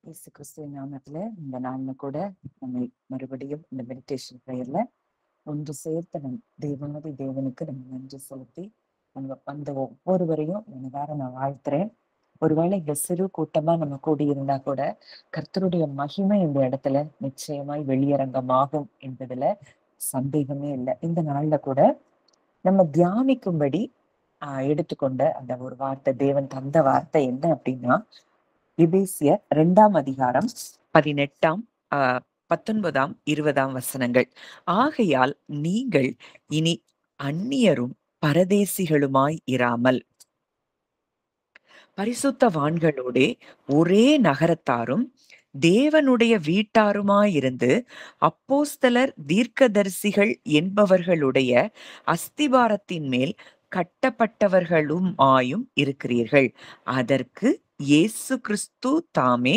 இயேசு கிறிஸ்துவின் நாமத்துல இந்த நாள்ல கூட நம்மை மறுபடியும் இந்த மெடிடேஷன் ப்ரேயர்ல ஒன்று சேர்த்த தேவனாதி தேவனுக்கு நம்ம நன்றி செலுத்தி நம்ம வந்த ஒவ்வொருவரையும் நான் வாழ்த்துறேன். ஒருவேளை இந்த சிறு கூட்டமா நம்ம கூடியிருந்தா கூட கர்த்தருடைய மகிமை இந்த இடத்துல நிச்சயமாய் வெளியரங்கமாகும் என்பதுல சந்தேகமே இல்லை. இந்த நாள்ல கூட நம்ம தியானிக்கும்படி எடுத்துக்கொண்ட அந்த ஒரு வார்த்தை, தேவன் தந்த வார்த்தை என்ன அப்படின்னா, எபேசியர் 2ஆம் அதிகாரம் 18ஆம் 19ஆம் 20ஆம் வசனங்கள். ஆகையால் நீங்கள் இனி அந்நியரும் பரதேசிகளுமாய் இராமல் பரிசுத்தவான்களோடே ஒரே நகரத்தாரும் தேவனுடைய வீட்டாருமாயிருந்து அப்போஸ்தலர் தீர்க்கதரிசிகள் என்பவர்களுடைய அஸ்திபாரத்தின் மேல் கட்டப்பட்டவர்களும் ஆயும் இருக்கிறீர்கள். அதற்கு இயேசு கிறிஸ்து தாமே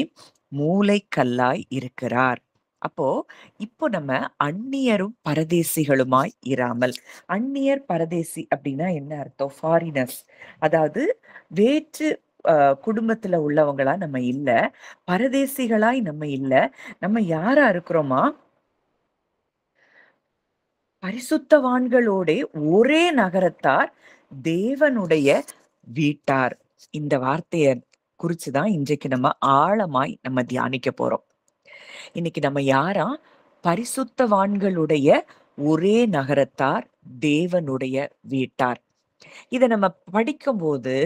மூலைக்கல்லாய் இருக்கிறார். அப்போ இப்போ நம்ம அந்நியரும் பரதேசிகளுமாய் இராமல். அந்நியர் பரதேசி அப்படின்னா என்ன அர்த்தம்? ஃபாரினர்ஸ், அதாவது வேற்று குடும்பத்துல உள்ளவங்களா நம்ம இல்ல, பரதேசிகளாய் நம்ம இல்ல. நம்ம யாரா இருக்கிறோமா? பரிசுத்தவான்களோட ஒரே நகரத்தார், தேவனுடைய வீட்டார். இந்த வார்த்தைய குறிச்சுதான் இன்றைக்கு நம்ம ஆழமாய் நம்ம தியானிக்க போறோம். இன்னைக்கு நம்ம யாரா? பரிசுத்தவான்களுடைய ஒரே நகரத்தார், தேவனுடைய வீட்டார். இத நம்ம படிக்கும்போது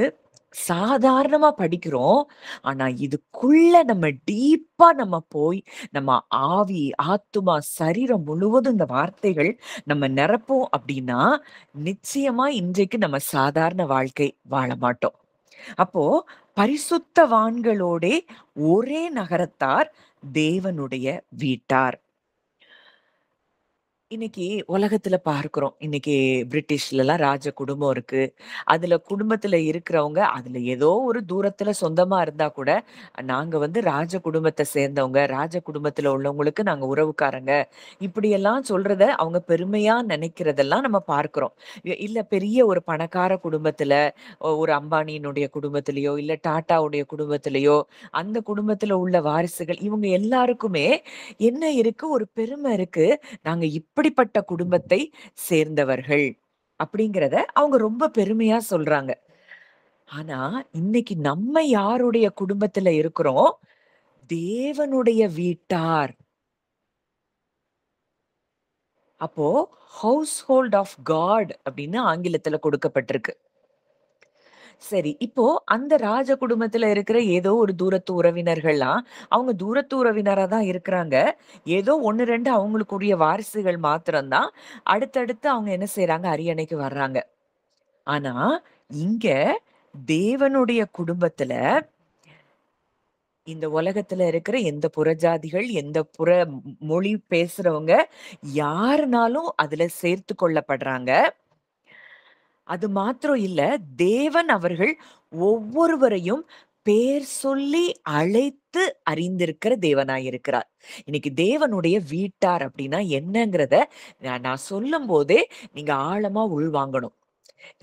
சாதாரணமா படிக்கிறோம். ஆனா இதுக்குள்ள நம்ம டீப்பா நம்ம போய் நம்ம ஆவி, ஆத்துமா, சரீரம் முழுவதும் இந்த வார்த்தைகள் நம்ம நிரப்போம் அப்படின்னா நிச்சயமா இன்றைக்கு நம்ம சாதாரண வாழ்க்கை வாழ மாட்டோம். அப்போ பரிசுத்தவான்களோட ஒரே நகரத்தார், தேவனுடைய வீட்டார். இன்னைக்கு உலகத்துல பார்க்கிறோம். இன்னைக்கு பிரிட்டிஷ்ல எல்லாம் ராஜ குடும்பம் இருக்கு. அதுல குடும்பத்துல இருக்கிறவங்க அதுல ஏதோ ஒரு தூரத்துல சொந்தமா இருந்தா கூட, நாங்க ராஜ குடும்பத்தை சேர்ந்தவங்க, ராஜ குடும்பத்துல உள்ளவங்களுக்கு நாங்க உறவுக்காரங்க, இப்படியெல்லாம் சொல்றத அவங்க பெருமையா நினைக்கிறதெல்லாம் நம்ம பார்க்கிறோம். இல்ல பெரிய ஒரு பணக்கார குடும்பத்துல, ஒரு அம்பானியினுடைய குடும்பத்திலயோ இல்ல டாட்டாவுடைய குடும்பத்திலயோ, அந்த குடும்பத்துல உள்ள வாரிசுகள் இவங்க எல்லாருக்குமே என்ன இருக்கு? ஒரு பெருமை இருக்கு. நாங்க இப்படிப்பட்ட குடும்பத்தை சேர்ந்தவர்கள் அப்படிங்கிறத அவங்க ரொம்ப பெருமையா சொல்றாங்க. ஆனா இன்னைக்கு நம்ம யாருடைய குடும்பத்துல இருக்கிறோம்? தேவனுடைய வீட்டார். அப்போ ஹவுஸ் ஹோல்ட் ஆஃப் காட் அப்படின்னு ஆங்கிலத்துல கொடுக்கப்பட்டிருக்கு. சரி, இப்போ அந்த ராஜ குடும்பத்துல இருக்கிற ஏதோ ஒரு தூரத்து உறவினர்கள்லாம் அவங்க தூரத்து உறவினரா தான் இருக்கிறாங்க. ஏதோ 1, 2 அவங்களுக்குரிய வாரிசுகள் மாத்திரம்தான் அடுத்தடுத்து அவங்க என்ன செய்றாங்க? அரியணைக்கு வர்றாங்க. ஆனா இங்க தேவனுடைய குடும்பத்துல இந்த உலகத்துல இருக்கிற எந்த புறஜாதிகள், எந்த மொழி பேசுறவங்க யாருனாலும் அதுல சேர்த்து கொள்ளப்படுறாங்க. அது மாத்திரம் இல்ல, தேவன் அவர்கள் ஒவ்வொருவரையும் பேர் சொல்லி அழைத்து அறிந்திருக்கிற தேவனாய் இருக்கிறார். இன்னைக்கு தேவனுடைய வீட்டார் அப்படின்னா என்னங்கிறத நான் சொல்லும் போதே நீங்க ஆழமா உள்வாங்கணும்.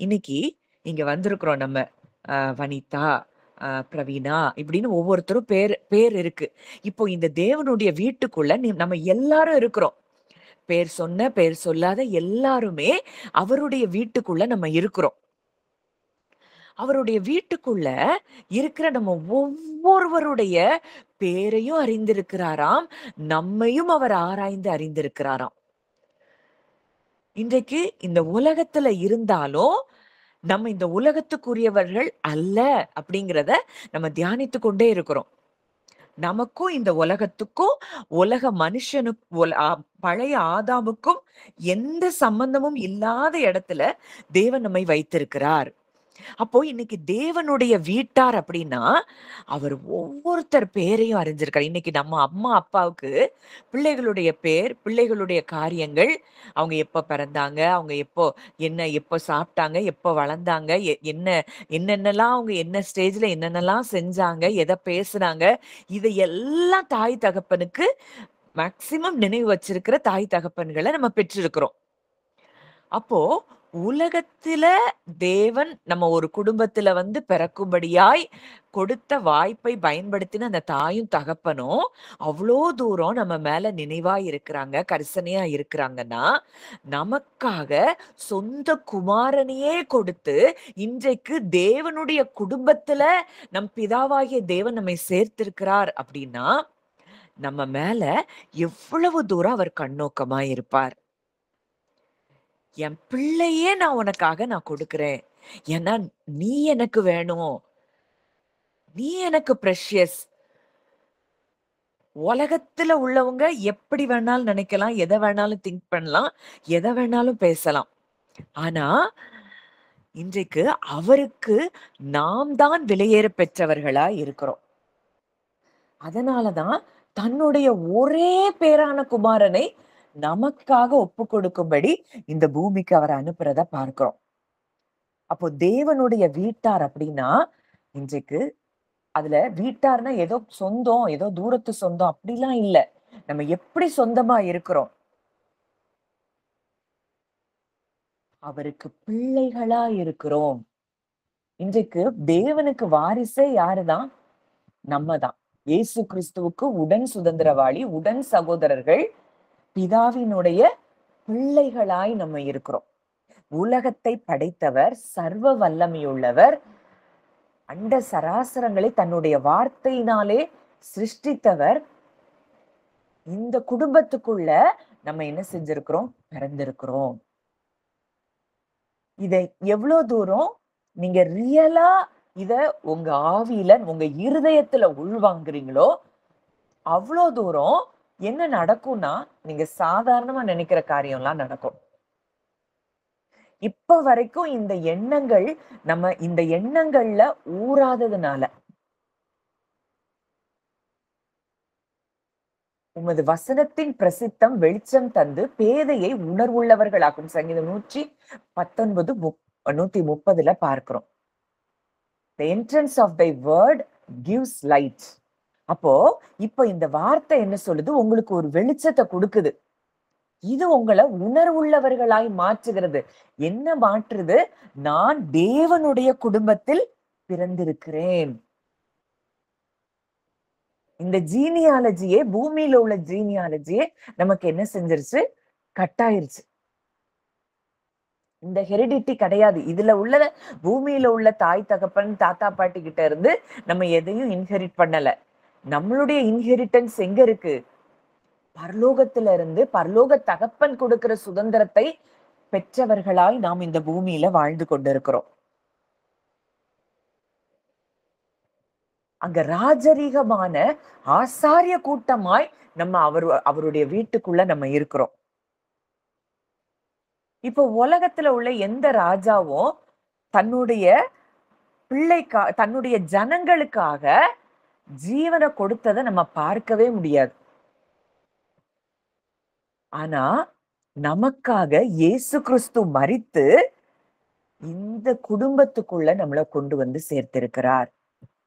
இன்னைக்கு இங்க வந்திருக்கிறோம் நம்ம. வனிதா, பிரவீனா இப்படின்னு ஒவ்வொருத்தரும் பேர் பேர் இருக்கு. இப்போ இந்த தேவனுடைய வீட்டுக்குள்ள நம்ம எல்லாரும் இருக்கிறோம். பேர் சொன்ன பேர் சொல்லாத எல்லாருமே அவருடைய வீட்டுக்குள்ள நம்ம இருக்கிறோம். அவருடைய வீட்டுக்குள்ள இருக்கிற நம்ம ஒவ்வொருவருடைய பேரையும் அறிந்திருக்கிறாராம். நம்மையும் அவர் ஆராய்ந்து அறிந்திருக்கிறாராம். இன்றைக்கு இந்த உலகத்துல இருந்தாலும் நம்ம இந்த உலகத்துக்குரியவர்கள் அல்ல அப்படிங்கிறத நம்ம தியானித்து கொண்டே இருக்கிறோம். நமக்கும் இந்த உலகத்துக்கும், உலக பழைய ஆதாமுக்கும் எந்த சம்பந்தமும் இல்லாத இடத்துல தேவன் நம்மை வைத்திருக்கிறார். அப்போ இன்னைக்கு தேவனுடைய வீட்டார் அப்படின்னா அவர் ஒவ்வொருத்தர் பேரையும் அறிஞ்சிருக்காரு. இன்னைக்கு நம்ம அம்மா அப்பாவுக்கு பிள்ளைகளுடைய பேர், பிள்ளைகளுடைய காரியங்கள், அவங்க எப்ப பிறந்தாங்க, அவங்க எப்போ சாப்பிட்டாங்க, எப்போ வளர்ந்தாங்க, என்னென்னலாம் அவங்க என்ன ஸ்டேஜ்ல என்னென்னலாம் செஞ்சாங்க, எதை பேசுனாங்க, இதையெல்லாம் தாய் தகப்பனுக்கு மேக்சிமம் நினைவு வச்சிருக்கிற தாய் தகப்பன்களை நம்ம பெற்றிருக்கிறோம். அப்போ உலகத்தில தேவன் நம்ம ஒரு குடும்பத்தில வந்து பிறக்கும்படியாய் கொடுத்த வாய்ப்பை பயன்படுத்தின அந்த தாயும், தகப்பனும் அவ்ளோ தூரம் நம்ம மேல நினைவா இருக்கிறாங்க, கரிசனையா இருக்கிறாங்கன்னா, நமக்காக சொந்த குமாரனையே கொடுத்து, இன்றைக்கு தேவனுடைய குடும்பத்தில நம் பிதாவாகிய தேவன் நம்மை சேர்த்திருக்கிறார் அப்படின்னா, நம்ம மேல எவ்வளவு தூரம் அவர் கண்ணோக்கமா இருப்பார். என் பிள்ளையே நான் உனக்காக கொடுக்கிறேன். ஏன்னா, நீ எனக்கு வேணும். நீ எனக்கு பிரஷியஸ். உலகத்துல உள்ளவங்க எப்படி வேணாலும் நினைக்கலாம், எத வேணாலும் திங்க் பண்ணலாம், எத வேணாலும் பேசலாம். ஆனா, இன்றைக்கு அவருக்கு நாம் தான் விலையேற பெற்றவர்களா இருக்கிறோம். அதனால தான் தன்னுடைய ஒரே பேரான குமாரனை நமக்காக ஒப்புக் கொடுக்கும்படி இந்த பூமிக்கு அவர் அனுப்புறத பார்க்கிறோம். அப்போ தேவனுடைய வீட்டார் அப்படின்னா, இன்றைக்கு அதுல வீட்டார்னா ஏதோ சொந்தம், ஏதோ தூரத்து சொந்தம் அப்படிலாம் இல்ல. நம்ம எப்படி சொந்தமா இருக்கிறோம்? அவருக்கு பிள்ளைகளா இருக்கிறோம். இன்றைக்கு தேவனுக்கு வாரிசே யாருதான்? நம்ம தான். இயேசு கிறிஸ்துவுக்கு உடன் சுதந்திரவாளி, உடன் சகோதரர்கள், பிதாவினுடைய பிள்ளைகளாய் நம்ம இருக்கிறோம். உலகத்தை படைத்தவர், சர்வ வல்லமையுள்ளவர், அண்ட சராசரங்களை தன்னுடைய வார்த்தையினாலே சிருஷ்டித்தவர். இந்த குடும்பத்துக்குள்ள நம்ம என்ன செஞ்சிருக்கிறோம்? பிறந்திருக்கிறோம். இதை எவ்வளோ தூரம் நீங்க ரியலா இத உங்க ஆவியில, உங்க இருதயத்துல உள்வாங்குறீங்களோ, அவ்வளோ தூரம் என்ன நடக்கும்னா, நீங்க சாதாரணமா நினைக்கிற காரியம்லாம் நடக்கும். இப்ப வரைக்கும் இந்த எண்ணங்கள் நம்ம இந்த எண்ணங்கள்ல ஊறாததுனால, உமது வசனத்தின் பிரசித்தம் வெளிச்சம் தந்து பேதையை உணர்வுள்ளவர்களாக்கும். சங்கீதம் 119 130ல பார்க்கிறோம். The entrance of thy word gives light. அப்போ இப்ப இந்த வார்த்தை என்ன சொல்லுது? உங்களுக்கு ஒரு வெளிச்சத்தை கொடுக்குது. இது உங்கள உணர்வுள்ளவர்களாய் மாற்றுகிறது. என்ன மாற்றுது? நான் தேவனுடைய குடும்பத்தில் பிறந்திருக்கிறேன். இந்த ஜீனியாலஜியே, பூமியில உள்ள ஜீனியாலஜியே நமக்கு என்ன செஞ்சிருச்சு? கட் ஆயிருச்சு. இந்த ஹெரிடிட்டி கிடையாது. இதுல உள்ளத பூமியில உள்ள தாய், தகப்பன், தாத்தா, பாட்டி கிட்ட இருந்து நம்ம எதையும் இன்ஹெரிட் பண்ணல. நம்மளுடைய இன்ஹெரிட்டன்ஸ் எங்க இருக்கு? பரலோகத்துல இருந்து பரலோக தகப்பன் கொடுக்கிற சுதந்திரத்தை பெற்றவர்களாய் நாம் இந்த பூமியில வாழ்ந்து கொண்டிருக்கிறோம். அங்க ராஜரீகமான ஆசாரிய கூட்டமாய் நம்ம அவருடைய வீட்டுக்குள்ள நம்ம இருக்கிறோம். இப்போ உலகத்துல உள்ள எந்த ராஜாவும் தன்னுடைய தன்னுடைய ஜனங்களுக்காக ஜீவனை கொடுத்ததை நம்ம பார்க்கவே முடியாது. ஆனா நமக்காக இயேசு கிறிஸ்து மரித்து இந்த குடும்பத்துக்குள்ள நம்மள கொண்டு வந்து சேர்த்திருக்கிறார்.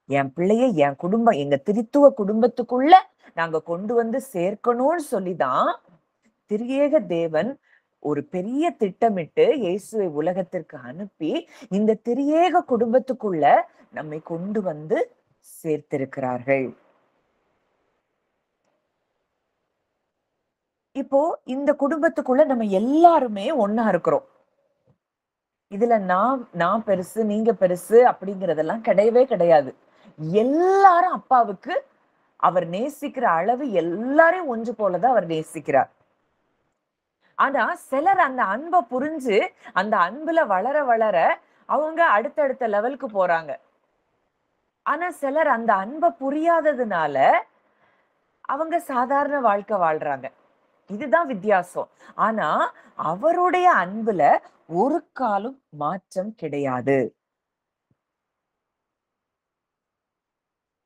என் பிள்ளைய என் குடும்பம், எங்க திரித்துவ குடும்பத்துக்குள்ள நாங்க கொண்டு வந்து சேர்க்கணும்னு சொல்லிதான் திரியேக தேவன் ஒரு பெரிய திட்டமிட்டு இயேசுவை உலகத்திற்கு அனுப்பி இந்த திரியேக குடும்பத்துக்குள்ள நம்மை கொண்டு வந்து சேர்த்திருக்கிறார்கள். இப்போ இந்த குடும்பத்துக்குள்ள நம்ம எல்லாருமே ஒண்ணா இருக்கிறோம். இதுல நான் பெருசு, நீங்க பெருசு அப்படிங்கறதெல்லாம் கிடையவே கிடையாது. எல்லாரும் அப்பாவுக்கு அவர் நேசிக்கிற அளவு எல்லாரையும் ஒன்று போலதான் அவர் நேசிக்கிறார். ஆனா சிலர் அந்த அன்பை புரிஞ்சு அந்த அன்புல வளர வளர அவங்க அடுத்தடுத்த லெவலுக்கு போறாங்க. ஆனா சிலர் அந்த அன்பை புரியாததுனால அவங்க சாதாரண வாழ்க்கை வாழ்றாங்க. இதுதான் வித்தியாசம். ஆனா அவருடைய அன்புல ஒரு காலும் மாற்றம் கிடையாது.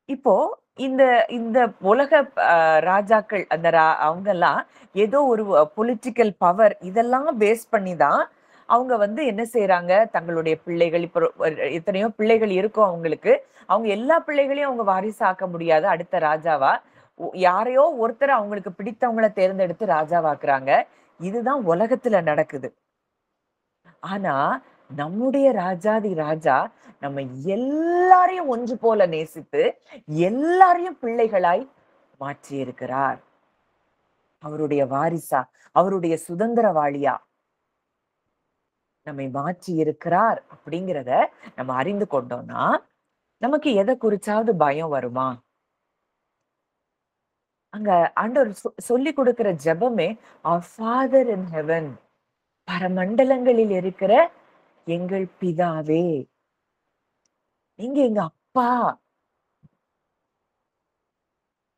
இப்போ இந்த இந்த உலக ராஜாக்கள் அந்த அவங்க எல்லாம் ஏதோ ஒரு பொலிட்டிக்கல் பவர் இதெல்லாம் பேஸ் பண்ணி தான் அவங்க வந்து என்ன செய்யறாங்க? தங்களுடைய பிள்ளைகள் இப்போ எத்தனையோ பிள்ளைகள் இருக்கும் அவங்களுக்கு. அவங்க எல்லா பிள்ளைகளையும் அவங்க வாரிசாக்க முடியாது அடுத்த ராஜாவா. யாரையோ ஒருத்தர் அவங்களுக்கு பிடித்தவங்கள தேர்ந்தெடுத்து ராஜாவாக்குறாங்க. இதுதான் உலகத்துல நடக்குது. ஆனா நம்முடைய ராஜாதி ராஜா நம்ம எல்லாரையும் ஒன்று போல நேசித்து எல்லாரையும் பிள்ளைகளாய் மாற்றி இருக்கிறார். அவருடைய வாரிசா, அவருடைய சுதந்திரவாளியா நம்மை மாற்றி இருக்கிறார் அப்படிங்கிறத நம்ம அறிந்து கொண்டோம்னா நமக்கு எதை குறிச்சாவது பயம் வருமா? அங்க ஆண்டவர் சொல்லி கொடுக்கிற ஜெபமே our father in heaven, பரமண்டலங்களில் இருக்கிற எங்கள் பிதாவே, நீங்க எங்க அப்பா.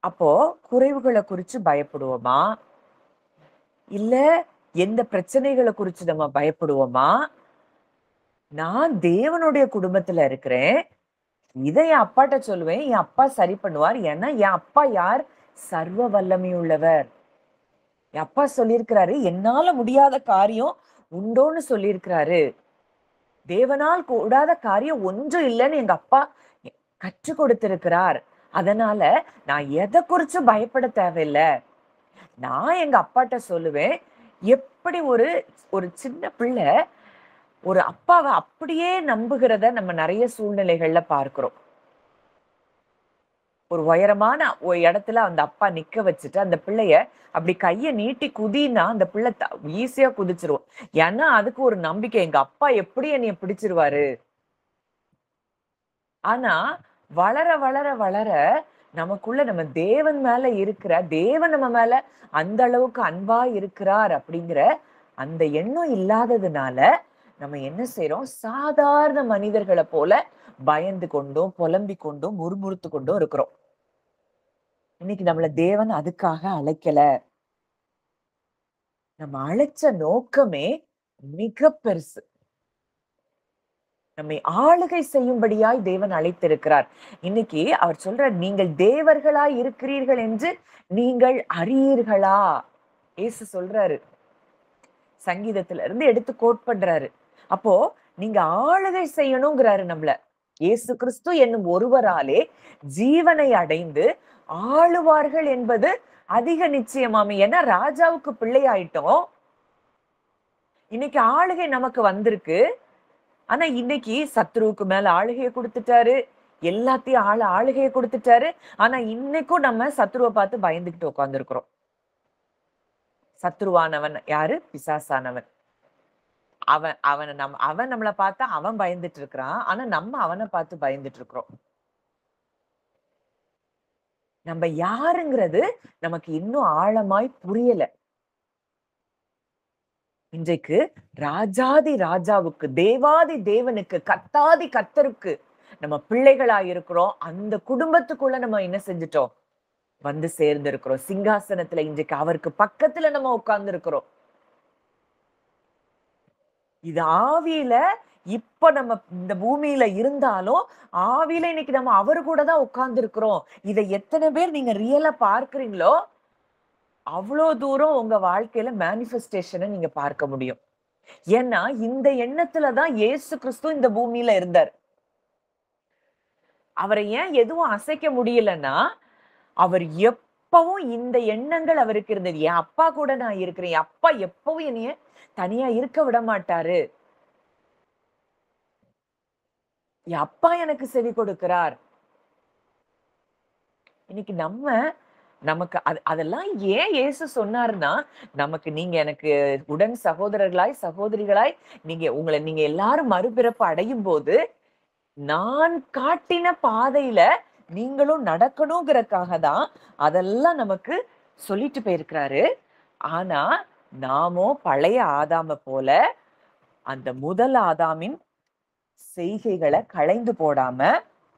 அப்போ குறைவுகளை குறிச்சு பயப்படுவோமா? இல்ல எந்த பிரச்சனைகளை குறிச்சு நம்ம பயப்படுவோமா? நான் தேவனுடைய குடும்பத்துல இருக்கிறேன், இதை என் அப்பாட்ட சொல்லுவேன், என் அப்பா சரி பண்ணுவார். ஏன்னா என் அப்பா யார்? சர்வ வல்லமை உள்ளவர். என் அப்பா சொல்லியிருக்கிறாரு, என்னால முடியாத காரியம் உண்டோன்னு சொல்லியிருக்கிறாரு. தேவனால் கூடாத காரியம் ஒன்றும் இல்லைன்னு எங்க அப்பா கற்றுக் கொடுத்திருக்கிறார். அதனால நான் எதை குறிச்சு பயப்பட தேவையில்லை. நான் எங்க அப்பாட்ட சொல்லுவேன். எப்படி ஒரு ஒரு சின்ன பிள்ளை ஒரு அப்பாவை அப்படியே நம்புகிறத நம்ம நிறைய சூழ்நிலைகள்ல பார்க்கிறோம். ஒரு உயரமான ஒரு இடத்துல அந்த அப்பா நிக்க வச்சுட்டு அந்த பிள்ளைய அப்படி கைய நீட்டி குதின்னா அந்த பிள்ளை ஈஸியா குதிச்சிரும். ஏன்னா அதுக்கு ஒரு நம்பிக்கை, எங்க அப்பா எப்படி என்னைய பிடிச்சிருவாரு. ஆனா வளர வளர வளர நமக்குள்ள நம்ம தேவன் மேல இருக்கிற தேவன் நம்ம மேல அந்த அளவுக்கு அன்பா இருக்கிறார் அப்படிங்கிற அந்த எண்ணம் இல்லாததுனால நம்ம என்ன செய்யறோம்? சாதாரண மனிதர்களை போல பயந்து கொண்டும் புலம்பிக் கொண்டும் முறுமுறுத்து கொண்டும் இருக்கிறோம். இன்னைக்கு நம்மள தேவன் அதுக்காக அழைக்கல. நம்ம அழைச்ச நோக்கமே மிக பெருசு. நம்மை ஆளுகை செய்யும்படியாய் தேவன் அழைத்திருக்கிறார். இன்னைக்கு அவர் சொல்ற, நீங்கள் தேவர்களாய் இருக்கிறீர்கள் என்று நீங்கள் அறியீர்களா? இயேசு சொல்றாரு. சங்கீதத்துல இருந்து எடுத்து கோட் பண்றாரு. அப்போ நீங்க ஆளுகை செய்யணுங்கிறாரு நம்மள. இயேசு கிறிஸ்து என்னும் ஒருவராலே ஜீவனை அடைந்து ஆளுவார்கள் என்பது அதிக நிச்சயமாமே. ஏன்னா ராஜாவுக்கு பிள்ளை ஆயிட்டோம். இன்னைக்கு ஆளுகை நமக்கு வந்திருக்கு. ஆனா இன்னைக்கு சத்ருவுக்கு மேல ஆளுகையை கொடுத்துட்டாரு. எல்லாத்தையும் ஆளுகையை கொடுத்துட்டாரு. ஆனா இன்னைக்கும் நம்ம சத்ருவை பார்த்து பயந்துகிட்டு உட்கார்ந்து இருக்கிறோம். சத்ருவானவன் யாரு? பிசாசானவன். அவன் நம்மளை பார்த்தா அவன் பயந்துட்டு இருக்கிறான். ஆனா நம்ம அவனை பார்த்து பயந்துட்டு இருக்கிறோம். நம்ம யாருங்கிறது நமக்கு இன்னும் ஆழமாய் புரியல. இன்றைக்கு ராஜாதி ராஜாவுக்கு, தேவாதி தேவனுக்கு, கர்த்தாதி கர்த்தருக்கு நம்ம பிள்ளைகளா இருக்கிறோம். அந்த குடும்பத்துக்குள்ள நம்ம என்ன செஞ்சுட்டோம்? வந்து சேர்ந்து இருக்கிறோம். சிங்காசனத்துல இன்றைக்கு அவருக்கு பக்கத்துல நம்ம உட்கார்ந்து இருக்கிறோம். இது ஆவியில இப்ப நம்ம இந்த பூமியில இருந்தாலும் ஆவியில இன்னைக்கு நம்ம அவரு கூட தான் உட்கார்ந்து இருக்கிறோம். இதை எத்தனை பேர் நீங்க ரியலா பார்க்கிறீங்களோ அவ்வளோ தூரம் உங்க வாழ்க்கையில மேனிஃபெஸ்டேஷனை நீங்க பார்க்க முடியும். ஏன்னா இந்த எண்ணத்துலதான் இயேசு கிறிஸ்து இந்த பூமியில இருந்தார். அவரை ஏன் எதுவும் அசைக்க முடியலன்னா, அவர் எப்பவும் இந்த எண்ணங்கள் அவருக்கு இருந்தது. என் அப்பா கூட நான் இருக்கிறேன். என் அப்பா எப்பவும் என்னைய தனியா இருக்க விட மாட்டாரு. என் அப்பா எனக்கு செவி கொடுக்கிறார். இன்னைக்கு நமக்கு அதெல்லாம் ஏன் இயேசு சொன்னாருன்னா, நமக்கு நீங்க எனக்கு உடன் சகோதரர்களாய் சகோதரிகளாய் நீங்க எல்லாரும் மறுபிறப்பு அடையும் போது நான் காட்டின பாதையில நீங்களும் நடக்கணுங்கிறதுக்காக தான் அதெல்லாம் நமக்கு சொல்லிட்டு போயிருக்கிறாரு. ஆனா நாமோ பழைய ஆதாம போல அந்த முதல் ஆதாமின் செய்கைகளை களைந்து போடாம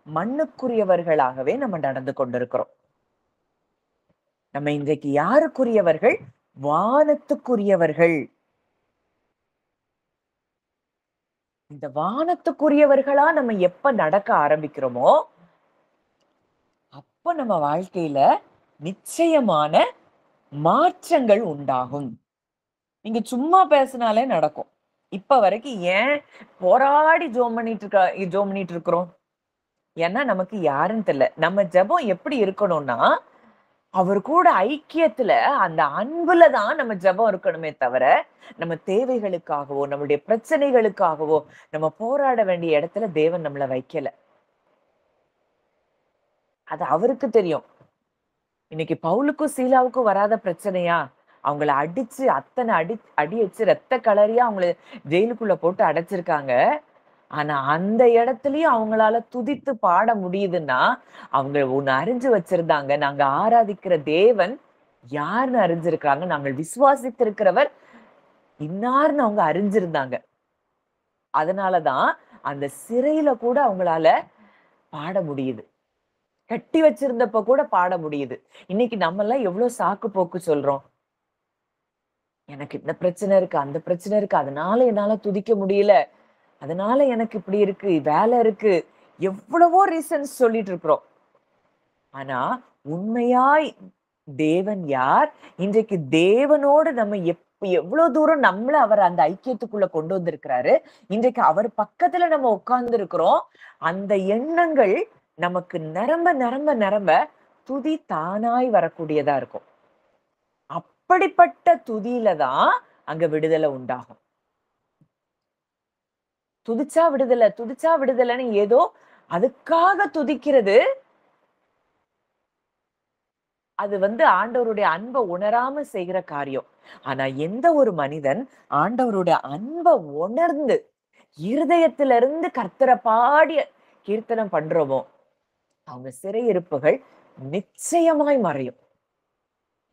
மண்ணுக்குரியவர்களாகவே நம்ம நடந்து கொண்டிருக்கிறோம். நம்ம இன்றைக்கு யாருக்குரியவர்கள்? வானத்துக்குரியவர்கள். இந்த வானத்துக்குரியவர்களா நம்ம எப்ப நடக்க ஆரம்பிக்கிறோமோ அப்ப நம்ம வாழ்க்கையில நிச்சயமான மாற்றங்கள் உண்டாகும். நீங்க சும்மா பேசினாலே நடக்கும். இப்ப வரைக்கும் ஏன் போராடி ஜோம் பண்ணிட்டு இருக்கிறோம்? ஏன்னா நமக்கு யாருன்னு தெரியல. நம்ம ஜெபம் எப்படி இருக்கணும்னா, அவர் கூட ஐக்கியத்துல அந்த அன்புல தான் நம்ம ஜெபம் இருக்கணுமே தவிர, நம்ம தேவைகளுக்காகவோ, நம்மளுடைய பிரச்சனைகளுக்காகவோ, நம்ம போராட வேண்டிய இடத்துல தேவன் நம்மள வைக்கல. அது அவருக்கு தெரியும். இன்னைக்கு பவுலுக்கும், சீலாவுக்கும் வராத பிரச்சனையா? அவங்கள அடிச்சு அத்தன அடி வச்சு ரத்த களரியா அவங்கள ஜெயிலுக்குள்ள போட்டு அடைச்சிருக்காங்க. ஆனா அந்த இடத்துலயும் அவங்களால துதித்து பாட முடியுதுன்னா, அவங்க ஒண்ணு அறிஞ்சு வச்சிருந்தாங்க. நாங்க ஆராதிக்கிற தேவன் யாருன்னு அறிஞ்சிருக்காங்க. நாங்கள் விசுவாசித்திருக்கிறவர் இன்னார்ன்னு அவங்க அறிஞ்சிருந்தாங்க. அதனால தான் அந்த சிறையில கூட அவங்களால பாட முடியுது. கட்டி வச்சிருந்தப்ப கூட பாட முடியுது. இன்னைக்கு நம்மலாம் எவ்ளோ சாக்கு போக்கு சொல்றோம். எனக்கு இந்த பிரச்சனை இருக்கு, அந்த பிரச்சனை இருக்கு. அதனால என்னால துதிக்க முடியல. அதனால எனக்கு இப்படி இருக்கு, வேலை இருக்கு. எவ்வளவோ ரீசன்ஸ் சொல்லிட்டு இருக்கிறோம். ஆனா, உண்மையாய் தேவன் யார்? இன்றைக்கு தேவனோடு நம்ம எவ்ளோ தூரம் நம்மள அவர் அந்த ஐக்கியத்துக்குள்ள கொண்டு வந்திருக்கிறாரு. இன்றைக்கு அவர் பக்கத்துல நம்ம உட்கார்ந்து இருக்கிறோம். அந்த எண்ணங்கள் நமக்கு நிரம்ப, நிரம்ப, நிரம்ப துதி தானாய் வரக்கூடியதா இருக்கும். அப்படிப்பட்ட துதியில தான் அங்க விடுதலை உண்டாகும். துதிச்சா விடுதலை, துதிச்சா விடுதலைன்னு ஏதோ அதுக்காக துதிக்கிறது, அது ஆண்டவருடைய அன்ப உணராம செய்கிற காரியம். ஆனா எந்த ஒரு மனிதன் ஆண்டவருடைய அன்ப உணர்ந்து, இருதயத்திலிருந்து கர்த்தர பாடி கீர்த்தனம் பண்றோமோ, அவங்க சிறையிருப்புகள் நிச்சயமாய் மறையும்.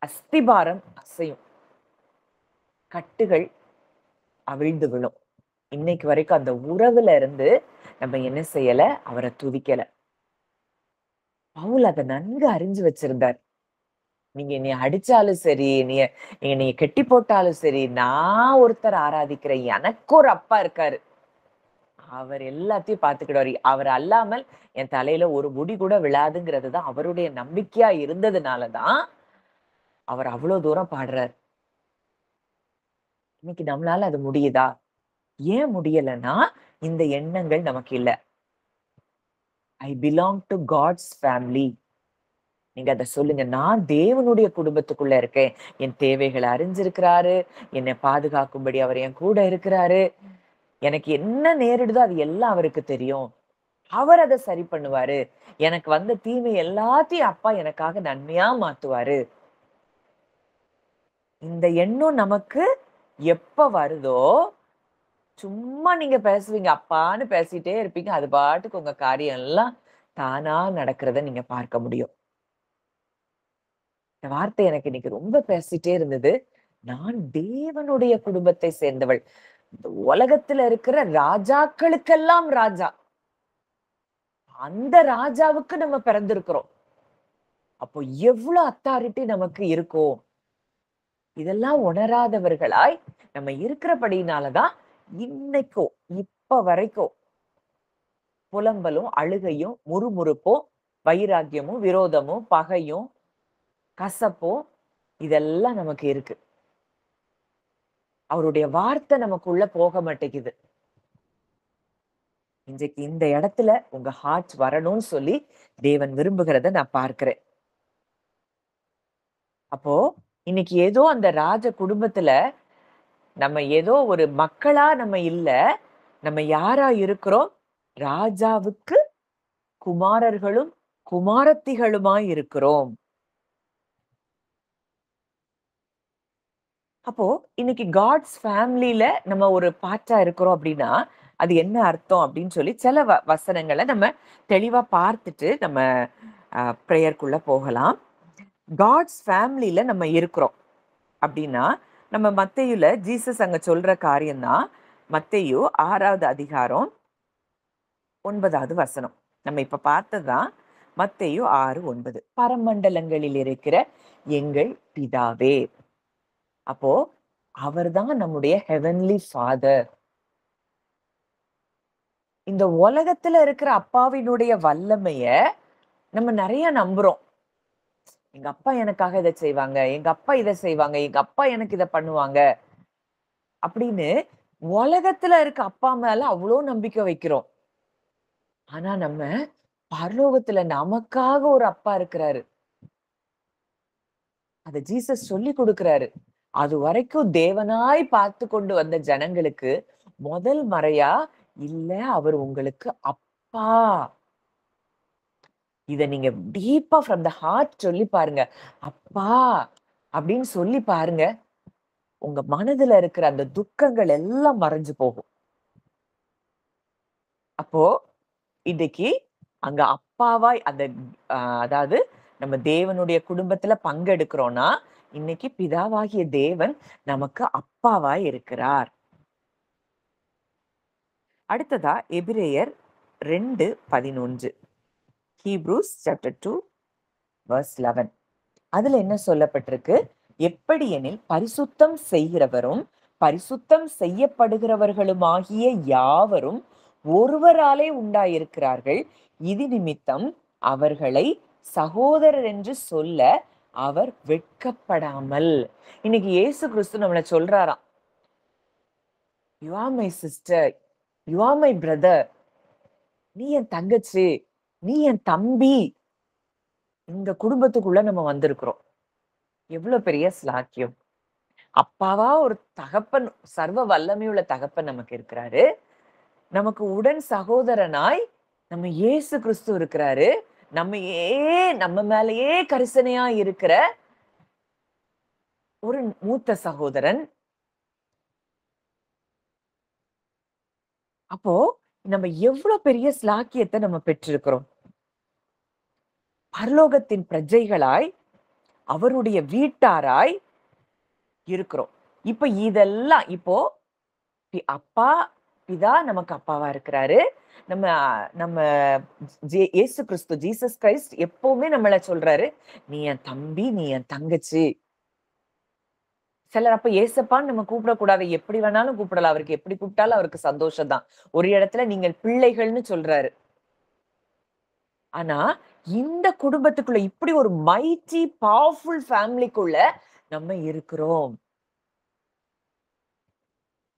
அஸ்திபாரம் அசையும். கட்டுகள் அவிழ்ந்து விழும். இன்னைக்கு வரைக்கும் அந்த உறவுல இருந்து நம்ம என்ன செய்யல? அவர துதிக்கல. பவுல் அத நன்கு அறிஞ்சு வச்சிருந்தார். நீங்க என்னைய அடிச்சாலும் சரி, என்னைய கெட்டி போட்டாலும் சரி, நான் ஒருத்தர் ஆராதிக்கிறேன். எனக்கு ஒரு அப்பா இருக்காரு. அவர் எல்லாத்தையும் பார்த்துக்கிடுவாரு. அவர் அல்லாமல் என் தலையில ஒரு முடி கூட விழாதுங்கிறது தான் அவருடைய நம்பிக்கையா இருந்ததுனால தான், அவர் அவ்வளோ தூரம் பாடுறார். இன்னைக்கு நம்மளால அது முடியுதா? ஏன் முடியலன்னா, இந்த எண்ணங்கள் நமக்கு இல்ல. I belong to God's family. நீங்க அத சொல்லுங்க. நான் தேவனுடைய குடும்பத்துக்குள்ள இருக்கேன். என் தேவைகள அறிஞ்சிருக்கிறாரு. என்னை பாதுகாக்கும்படி அவர் என் கூட இருக்கிறாரு. எனக்கு என்ன நேரிடுதோ அது எல்லாம் அவருக்கு தெரியும். அவர் அத சரி பண்ணுவாரு. எனக்கு வந்த தீமை எல்லாத்தையும் அப்பா எனக்காக நன்மையா மாத்துவாரு. இந்த எண்ணம் நமக்கு எப்ப வருதோ, சும்மா நீங்க பேசுவீங்க. அப்பான்னு பேசிட்டே இருப்பீங்க. அது பாட்டுக்கு உங்க காரியம் எல்லாம் தானா நடக்கிறத நீங்க பார்க்க முடியும். இந்த வார்த்தை எனக்கு இன்னைக்கு ரொம்ப பேசிட்டே இருந்தது. நான் தேவனுடைய குடும்பத்தை சேர்ந்தவள். இந்த உலகத்துல இருக்கிற ராஜாக்களுக்கெல்லாம் ராஜா. அந்த ராஜாவுக்கு நம்ம பிறந்திருக்கிறோம். அப்போ எவ்ளோ அத்தாரிட்டி நமக்கு இருக்கும். இதெல்லாம் உணராதவர்களாய் நம்ம இருக்கிறபடியினால தான் இன்னைக்கும், இப்ப வரைக்கும் புலம்பலும், அழுகையும், முறுமுறுப்பும், வைராக்கியமும், விரோதமும், பகையும், கசப்பும் இதெல்லாம் நமக்கு இருக்கு. அவருடைய வார்த்தை நமக்குள்ள போக மாட்டேங்குது. இன்றைக்கு இந்த இடத்துல உங்க ஹார்ட் வரணும்னு சொல்லி தேவன் விரும்புகிறத நான் பார்க்கிறேன். அப்போ இன்னைக்கு ஏதோ அந்த ராஜ குடும்பத்துல நம்ம ஏதோ ஒரு மக்களா நம்ம இல்ல. நம்ம யாரா இருக்கிறோம்? ராஜாவுக்கு குமாரர்களும், குமாரத்திகளுமாய் இருக்கிறோம். அப்போ இன்னைக்கு காட்ஸ் ஃபேமிலில நம்ம ஒரு பார்ட்டா இருக்கிறோம் அப்படின்னா, அது என்ன அர்த்தம் அப்படின்னு சொல்லி சில வசனங்கள நம்ம தெளிவா பார்த்துட்டு நம்ம பிரேயர்க்குள்ள போகலாம். காட்ஸ் ஃபேமிலில நம்ம இருக்கிறோம் அப்படின்னா, நம்ம மத்தேயுல ஜீசஸ் அங்க சொல்ற காரியம் தான். மத்தேயு 6வது அதிகாரம் 9வது வசனம். நம்ம இப்ப பார்த்தது தான் மத்தேயு 6:9. பரமண்டலங்களில் இருக்கிற எங்கள் பிதாவே. அப்போ அவர்தான் நம்முடைய ஹெவன்லி ஃபாதர். இந்த உலகத்துல இருக்கிற அப்பாவினுடைய வல்லமைய நம்ம நெறைய நம்புறோம். எங்க அப்பா எனக்காக இத செய்வாங்க. எங்க அப்பா இத செய்வாங்க. எங்க அப்பா எனக்கு இத பண்ணுவாங்க. அப்படின்னு உலகத்துல இருக்க அப்பா மேல அவ்ளோ நம்பிக்கை வைக்கிறோம். ஆனா நம்ம பரலோகத்துல நமக்காக ஒரு அப்பா இருக்கிறாரு. அத ஜீசஸ் சொல்லி கொடுக்கிறாரு. அது வரைக்கும் தேவனாய் பார்த்து கொண்டு வந்த ஜனங்களுக்கு முதல் மறையா, இல்ல அவர் உங்களுக்கு அப்பா. இத நீங்க டீப்பா ஃப்ரம் த ஹார்ட் சொல்லி பாருங்க. அப்பா அப்படின்னு சொல்லி பாருங்க. உங்க மனதுல இருக்கிற அந்த துக்கங்கள் எல்லாம் மறைஞ்சு போகும். அப்போ இன்னைக்கு அங்க அப்பாவாய் அந்த அதாவது நம்ம தேவனுடைய குடும்பத்துல பங்கெடுக்கிறோம்னா, இன்னைக்கு பிதாவாகிய தேவன் நமக்கு அப்பாவாய் இருக்கிறார். அடுத்ததா எபிரேயர் 2:11. Hebrews chapter 2 verse 11. அதுல என்ன சொல்லப்பட்டிருக்கு? எப்படி எனில் பரிசுத்தம் செய்கிறவரும் பரிசுத்தம் செய்யப்படுகிறவர்களுமாகிய யாவரும் ஒருவராலே உண்டாயிருக்கிறார்கள். இது நிமித்தம் அவர்களை சகோதரர் என்று சொல்ல அவர் வெட்கப்படாமல். இன்னைக்கு இயேசு கிறிஸ்து நம்மள சொல்றாராம், you are my sister, you are my brother. நீ என் தங்கச்சி, நீ என் தம்பி. இந்த குடும்பத்துக்குள்ள நம்ம வந்திருக்கிறோம். எவ்வளவு பெரிய ஸ்லாக்கியம். அப்பாவா ஒரு தகப்பன், சர்வ வல்லமையுள்ள தகப்பன் நமக்கு இருக்கிறாரு. நமக்கு உடன் சகோதரனாய் நம்ம இயேசு கிறிஸ்து இருக்கிறாரு. நம்ம மேலேயே கரிசனையா இருக்கிற ஒரு மூத்த சகோதரன். அப்போ நம்ம எவ்வளவு பெரிய ஸ்லாக்கியத்தை நம்ம பெற்றிருக்கிறோம். பரலோகத்தின் பிரஜைகளாய், அவருடைய வீட்டாராய் இருக்கிறோம். இப்ப இதெல்லாம் இப்போ அப்பா பிதா நமக்கு அப்பாவா இருக்கிறாரு. நம்ம நம்ம இயேசு கிறிஸ்து, ஜீசஸ் கிரைஸ்ட் எப்பவுமே நம்மள சொல்றாரு, நீ என் தம்பி, நீ என் தங்கச்சி. சிலர் அப்ப ஏசப்பான்னு நம்ம கூப்பிடக்கூடாது. எப்படி வேணாலும் கூப்பிடலாம். அவருக்கு எப்படி கூப்பிட்டாலும் அவருக்கு சந்தோஷம் தான். ஒரு இடத்துல நீங்கள் பிள்ளைகள்னு சொல்றாரு. ஆனா இந்த குடும்பத்துக்குள்ள, இப்படி ஒரு மைட்டி பவர்ஃபுல் ஃபேமிலிக்குள்ள நம்ம இருக்கிறோம்.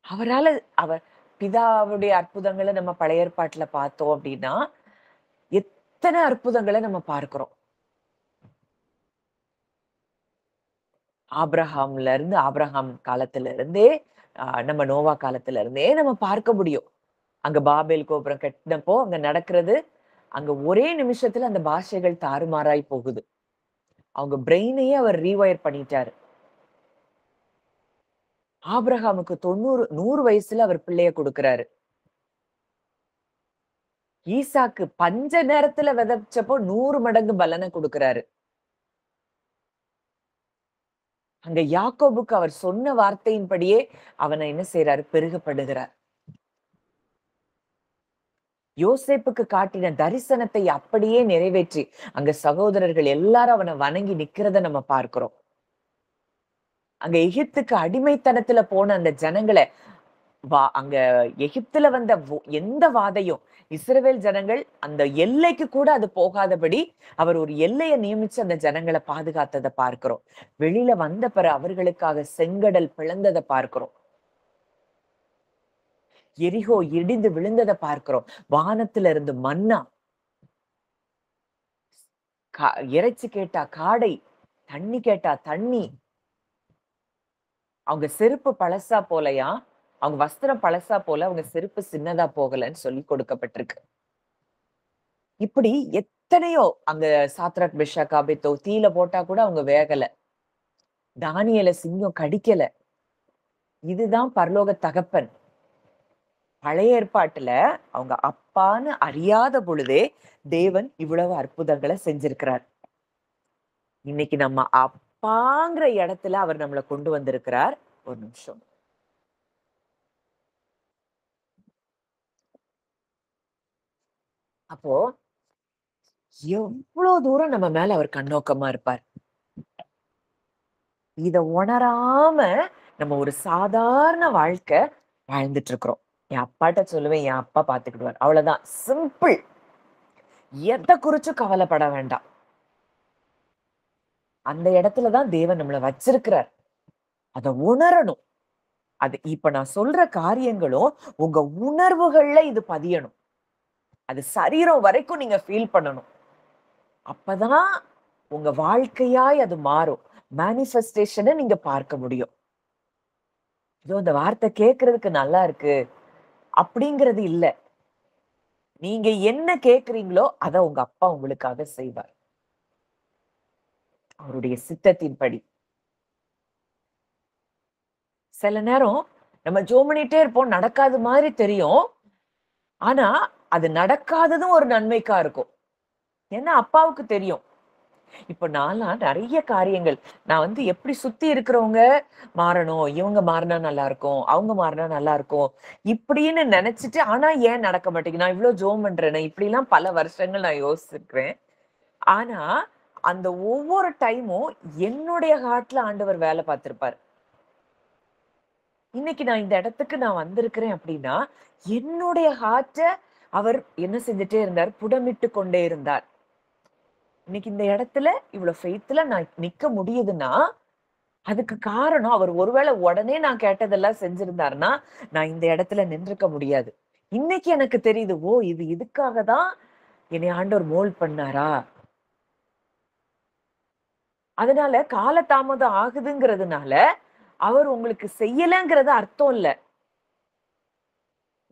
அவரால அவர் பிதாவுடைய அற்புதங்களை நம்ம பழைய ஏற்பாட்டுல பார்த்தோம் அப்படின்னா, எத்தனை அற்புதங்களை நம்ம பார்க்கிறோம். ஆபிரகாம் காலத்துல இருந்தே, நம்ம நோவா காலத்துல இருந்தே நம்ம பார்க்க முடியும். அங்க பாபேல் கோபுரம் கட்டினப்போ அங்க நடக்கிறது, அங்க ஒரே நிமிஷத்துல அந்த பாஷைகள் தாறுமாறாய் போகுது. அவங்க பிரெயினையே அவர் ரீவயர் பண்ணிட்டாரு. ஆபிரகாமுக்கு 100 வயசுல அவர் பிள்ளைய கொடுக்கிறாரு. ஈசாக்கு பஞ்ச நேரத்துல விதைச்சப்போ 100 மடங்கு பலனை கொடுக்கிறாரு. அங்க யாக்கோபுக்கு அவர் சொன்ன வார்த்தையின்படியே அவனை என்ன செய்யறாரு? பெருகப்படுகிறார். யோசேப்புக்கு காட்டின தரிசனத்தை அப்படியே நிறைவேற்றி அங்க சகோதரர்கள் எல்லாரும் அவனை வணங்கி நிக்கிறத நம்ம பார்க்கிறோம். அங்க எகிப்துக்கு அடிமைத்தனத்துல போன அந்த ஜனங்களை, அங்க எகிப்துல வந்த எந்த வாதையும் இஸ்ரவேல் ஜனங்கள் அந்த எல்லைக்கு கூட அது போகாதபடி அவர் ஒரு எல்லையை நியமிச்சு அந்த ஜனங்களை பாதுகாத்ததை பார்க்கிறோம். வெளியில வந்த பிற அவர்களுக்காக செங்கடல் பிளந்ததை பார்க்கிறோம். எரிகோ இடிந்து விழுந்ததை பார்க்கிறோம். வானத்துல இருந்து மன்னா, இறைச்சி கேட்டா காடை, தண்ணி கேட்டா தண்ணி. அவங்க செருப்பு பழசா போலையா, அவங்க வஸ்திரம் பழசா போல, அவங்க செருப்பு சின்னதா போகலன்னு சொல்லி கொடுக்கப்பட்டிருக்கு. இப்படி எத்தனையோ, அங்க சாத்ராக் மேஷாக் ஆபேத்நேகோ தீல போட்டா கூட அவங்க வேகல. தானியேல சிங்கம் கடிக்கல. இதுதான் பரலோக தகப்பன். பழைய ஏற்பாட்டுல அவங்க அப்பான்னு அறியாத பொழுதே தேவன் இவ்வளவு அற்புதங்களை செஞ்சிருக்கிறார். இன்னைக்கு நம்ம அப்பாங்கிற இடத்துல அவர் நம்மளை கொண்டு வந்திருக்கிறார். ஒரு நிமிஷம். அப்போ எவ்வளவு தூரம் நம்ம மேல அவர் கண்ணோக்கமா இருப்பார். இத உணராம நம்ம ஒரு சாதாரண வாழ்க்கை வாழ்ந்துட்டு இருக்கிறோம். என் அப்பாட்ட சொல்லுவேன், என் அப்பா பாத்துக்கிடுவார், அவ்வளவுதான். சிம்பிள். எதை குறிச்சும் கவலைப்பட வேண்டாம். அந்த இடத்துலதான் தேவன் நம்மளை வச்சிருக்கிறார். அதை உணரணும். அது இப்ப நான் சொல்ற காரியங்களும் உங்க உணர்வுகள்ல இது பதியணும். அது சரீரம் வரைக்கும் நீங்க ஃபீல் பண்ணணும். அப்பதான் உங்க வாழ்க்கையாய் அது மாறும். மேனிஃபெஸ்டேஷனை நீங்க பார்க்க முடியும். இதோ இந்த வார்த்தை கேட்கறதுக்கு நல்லா இருக்கு அப்படிங்கிறது இல்ல. நீங்க என்ன கேட்கிறீங்களோ அத உங்க அப்பா உங்களுக்காக செய்வார். அவருடைய சித்தத்தின்படி. சில நேரம் நம்ம ஜெபம் பண்ணிட்டே இருப்போம். நடக்காத மாதிரி தெரியும். ஆனா, அது நடக்காததும் ஒரு நன்மைக்கா இருக்கும். ஏன்னா அப்பாவுக்கு தெரியும். இப்ப நான்லாம் நெறைய காரியங்கள் நான் வந்து எப்படி சுத்தி இருக்கிறவங்க மாறணும். இவங்க மாறுனா நல்லா இருக்கும். அவங்க மாறுனா நல்லா இருக்கும். இப்படின்னு நெனச்சுட்டு, ஆனா ஏன் நடக்க மாட்டேங்குது? நான் இவ்ளோ ஜெபம் பண்றேனே! இப்படிலாம் பல வருஷங்கள் நான் யோசிச்சிருக்கிறேன். ஆனா, அந்த ஒவ்வொரு டைமும் என்னுடைய ஹார்ட்ல ஆண்டவர் வேல பார்த்திருப்பாரு. இன்னைக்கு நான் இந்த இடத்துக்கு நான் வந்திருக்கிறேன் அப்படின்னா, என்னுடைய ஹார்ட்ட அவர் என்ன செஞ்சுட்டே இருந்தார்? புடமிட்டு கொண்டே இருந்தார். இன்னைக்கு இந்த இடத்துல இவ்ளோ ஃபெய்த்ல நான் நிக்க முடியுதுன்னா, அதுக்கு காரணம் அவர் ஒருவேளை உடனே நான் கேட்டதெல்லாம் செஞ்சிருந்தாருன்னா, நான் இந்த இடத்துல நின்றுக்க முடியாது. இன்னைக்கு எனக்கு தெரியுது. ஓ! இது இதுக்காக தான் என்னைய ஆண்டவர் மோல்ட் பண்ணாரா? அதனால காலதாமதம் ஆகுதுங்கிறதுனால, அவர் உங்களுக்கு செய்யலங்கிறது அர்த்தம் இல்ல.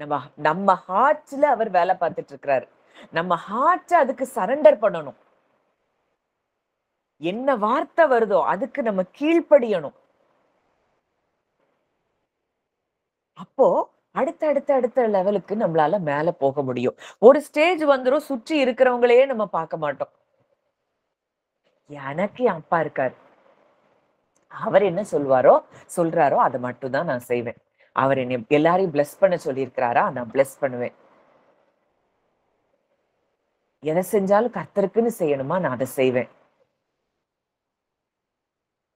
நம்ம நம்ம ஹார்ட்ஸ்ல அவர் வேலை பார்த்துட்டு இருக்கிறாரு. நம்ம ஹார்ட்ட அதுக்கு சரண்டர் பண்ணணும். என்ன வார்த்தை வருதோ அதுக்கு நம்ம கீழ்ப்படியணும். அப்போ அடுத்த லெவலுக்கு நம்மளால மேல போக முடியும். ஒரு ஸ்டேஜ் வந்துரும் சுற்றி இருக்கிறவங்களையே நம்ம பார்க்க மாட்டோம். எனக்கு என் அப்பா இருக்காரு. அவர் என்ன சொல்றாரோ அத மட்டும் தான் நான் செய்வேன். அவர் என்னை எல்லாரையும் பிளெஸ் பண்ண சொல்லியிருக்கிறாரா, நான் பிளெஸ் பண்ணுவேன். எத செஞ்சாலும் கர்த்தருக்குன்னு செய்யணுமா, நான் அத செய்வேன்.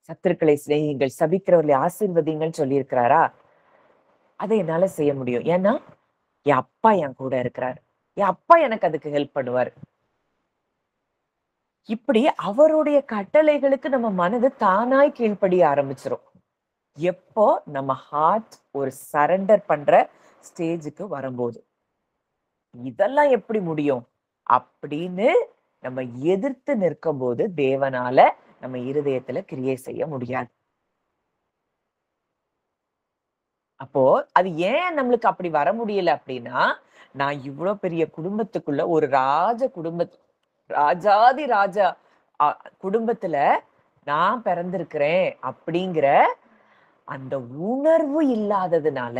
சத்துருக்களை சிநேகியுங்கள், சபிக்கிறவர்களை ஆசீர்வதிங்கள்ன்னு சொல்லியிருக்கிறாரா, அத என்னால செய்ய முடியும். ஏன்னா, என் அப்பா என் கூட இருக்கிறாரு. என் அப்பா எனக்கு அதுக்கு ஹெல்ப் பண்ணுவாரு. இப்படி அவருடைய கட்டளைகளுக்கு நம்ம மனது தானாய் கீழ்ப்படிய ஆரம்பிச்சிரும். எப்போ நம்ம ஹார்ட் ஒரு சரண்டர் பண்ற ஸ்டேஜுக்கு வரும்போது. இதெல்லாம் எப்படி முடியும்? அப்படின்னு நம்ம எதிர்த்து நிற்கும்போது தேவனால நம்ம இருதயத்துல கிரியை செய்ய முடியாது. அப்போ அது ஏன் நம்மளுக்கு அப்படி வர முடியல அப்படின்னா, நான் இவ்ளோ பெரிய குடும்பத்துக்குள்ள ஒரு ராஜாதி ராஜா அ குடும்பத்துல நான் பிறந்திருக்கிறேன் அப்படிங்கிற அந்த உணர்வு இல்லாததுனால,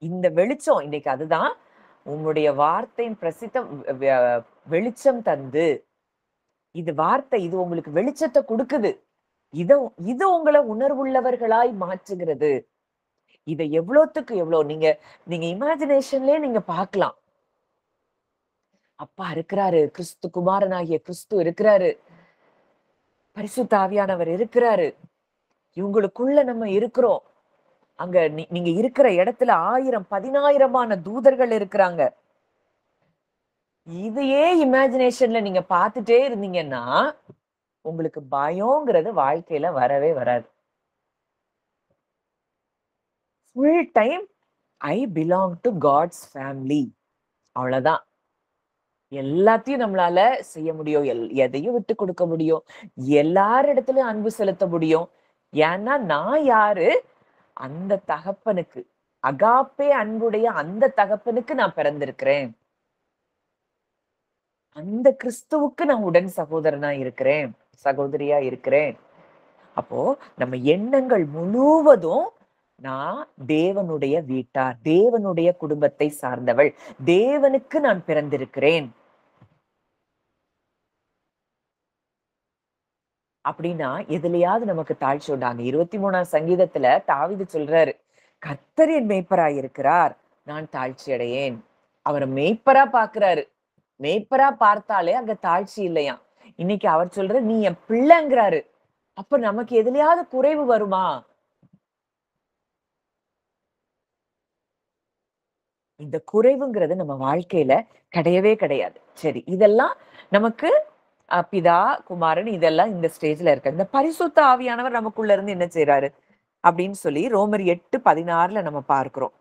இந்த வெளிச்சம் இன்னைக்கு அதுதான் உம்முடைய வார்த்தையின் பிரசித்தம் வெளிச்சம் தந்து, இது வார்த்தை இது உங்களுக்கு வெளிச்சத்த குடுக்குது. இத இது உங்கள உணர்வுள்ளவர்களாய் மாற்றுகிறது. இத எவ்வளோத்துக்கு எவ்வளோ நீங்க நீங்க இமேஜினேஷன்லயே நீங்க பார்க்கலாம். அப்பா இருக்கிறாரு. கிறிஸ்து குமாரனாகிய கிறிஸ்து இருக்கிறாரு. பரிசுத்த ஆவியானவர் இருக்கிறாரு. இவங்களுக்குள்ள நம்ம இருக்கிறோம். அங்க நீங்க இருக்கிற இடத்துல 1000, 10,000மான தூதர்கள் இருக்கிறாங்க. இதையே இமேஜினேஷன்ல நீங்க பார்த்துட்டே இருந்தீங்கன்னா, உங்களுக்கு பயம்ங்கிறது வாழ்க்கையில வரவே வராது. Full time I belong to God's family. அவ்வளவுதான். எல்லாத்தையும் நம்மளால செய்ய முடியும். எதையும் விட்டுக் கொடுக்க முடியும். எல்லாரிடத்திலும் அன்பு செலுத்த முடியும். ஏன்னா நான் யாரு? அந்த தகப்பனுக்கு, அகாப்பே அன்புடைய அந்த தகப்பனுக்கு நான் பிறந்திருக்கிறேன். அந்த கிறிஸ்துவுக்கு நான் உடன் சகோதரனா இருக்கிறேன். சகோதரியா இருக்கிறேன். அப்போ நம்ம எண்ணங்கள் முழுவதும் நான் தேவனுடைய வீட்டார், தேவனுடைய குடும்பத்தை சார்ந்தவள், தேவனுக்கு நான் பிறந்திருக்கிறேன். அப்படின்னா எதுலயாவது நமக்கு தாழ்ச்சி உண்டா? அந்த 23ஆம் சங்கீதத்துல தாவீது சொல்றாரு, கர்த்தர் என் மேய்ப்பராய் இருக்கிறார், நான் தாழ்ச்சி அடையேன். அவர மேய்ப்பரா பார்க்கிறாரு. மேய்ப்பரா பார்த்தாலே அங்க தாழ்ச்சி இல்லையாம். இன்னைக்கு அவர் சொல்றாரு, நீ என் பிள்ளைங்கிறாரு. அப்ப நமக்கு எதுலயாவது குறைவு வருமா? இந்த குறைவுங்கிறது நம்ம வாழ்க்கையில கிடையவே கிடையாது. சரி, இதெல்லாம் நமக்கு பிதா, குமாரன் இதெல்லாம் இந்த ஸ்டேஜ்ல இருக்கு. இந்த பரிசுத்த ஆவியானவர் நமக்குள்ள இருந்து என்ன செய்றாரு? அப்படின்னு சொல்லி ரோமர் 8:16ல நம்ம பார்க்கிறோம்.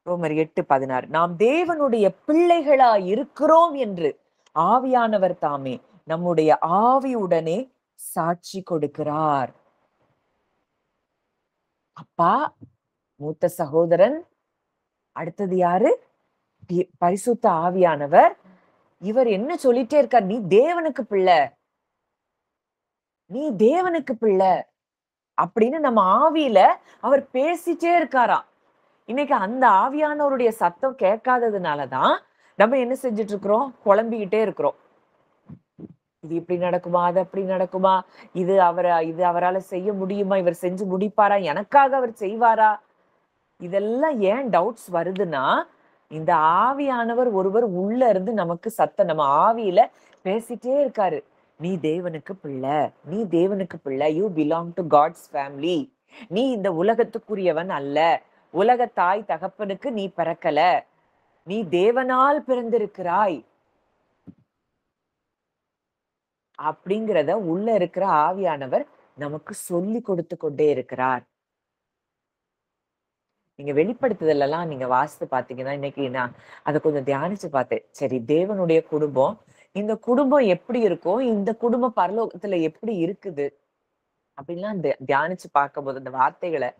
ரோமர் 8:16 நாம் தேவனுடைய பிள்ளைகளா இருக்கிறோம் என்று ஆவியானவர் தாமே நம்முடைய ஆவியுடனே சாட்சி கொடுக்கிறார். அப்பா, மூத்த சகோதரன், அடுத்தது யாரு? பரிசுத்த ஆவியானவர். இவர் என்ன சொல்லிட்டே இருக்கார்? நீ தேவனுக்கு பிள்ளை, நீ தேவனுக்கு பிள்ளை அப்படின்னு நம்ம ஆவியில அவர் பேசிட்டே இருக்காராம். இன்னைக்கு அந்த ஆவியானவருடைய சத்தம் கேட்காததுனாலதான் நம்ம என்ன செஞ்சுட்டு இருக்கிறோம்? குழம்பிக்கிட்டே இருக்கிறோம். இது இப்படி நடக்குமா? அது அப்படி நடக்குமா? இது அவரால செய்ய முடியுமா? இவர் செஞ்சு முடிப்பாரா? எனக்காக அவர் செய்வாரா? இதெல்லாம் ஏன் டவுட்ஸ் வருதுன்னா, இந்த ஆவியானவர் ஒருவர் உள்ள இருந்து நமக்கு நம்ம ஆவியில பேசிட்டே இருக்காரு. நீ தேவனுக்கு பிள்ளை, நீ தேவனுக்கு பிள்ளை, you belong to God's family. நீ இந்த உலகத்துக்குரியவன் அல்ல. உலக தாய் தகப்பனுக்கு நீ பிறக்கல. நீ தேவனால் பிறந்திருக்கிறாய். அப்படிங்கிறத உள்ள இருக்கிற ஆவியானவர் நமக்கு சொல்லி கொடுத்து கொண்டே இருக்கிறார். நீங்க வெளிப்படுத்துதல் எல்லாம் நீங்க வாசித்து பாத்தீங்கன்னா, இன்னைக்கு நான் அதை கொஞ்சம் தியானிச்சு பார்த்தேன். சரி, தேவனுடைய குடும்பம், இந்த குடும்பம் எப்படி இருக்கும்? இந்த குடும்பம் பரலோகத்துல எப்படி இருக்குது? அப்படின்லாம் தியானிச்சு பார்க்கும்போது அந்த வார்த்தைகளை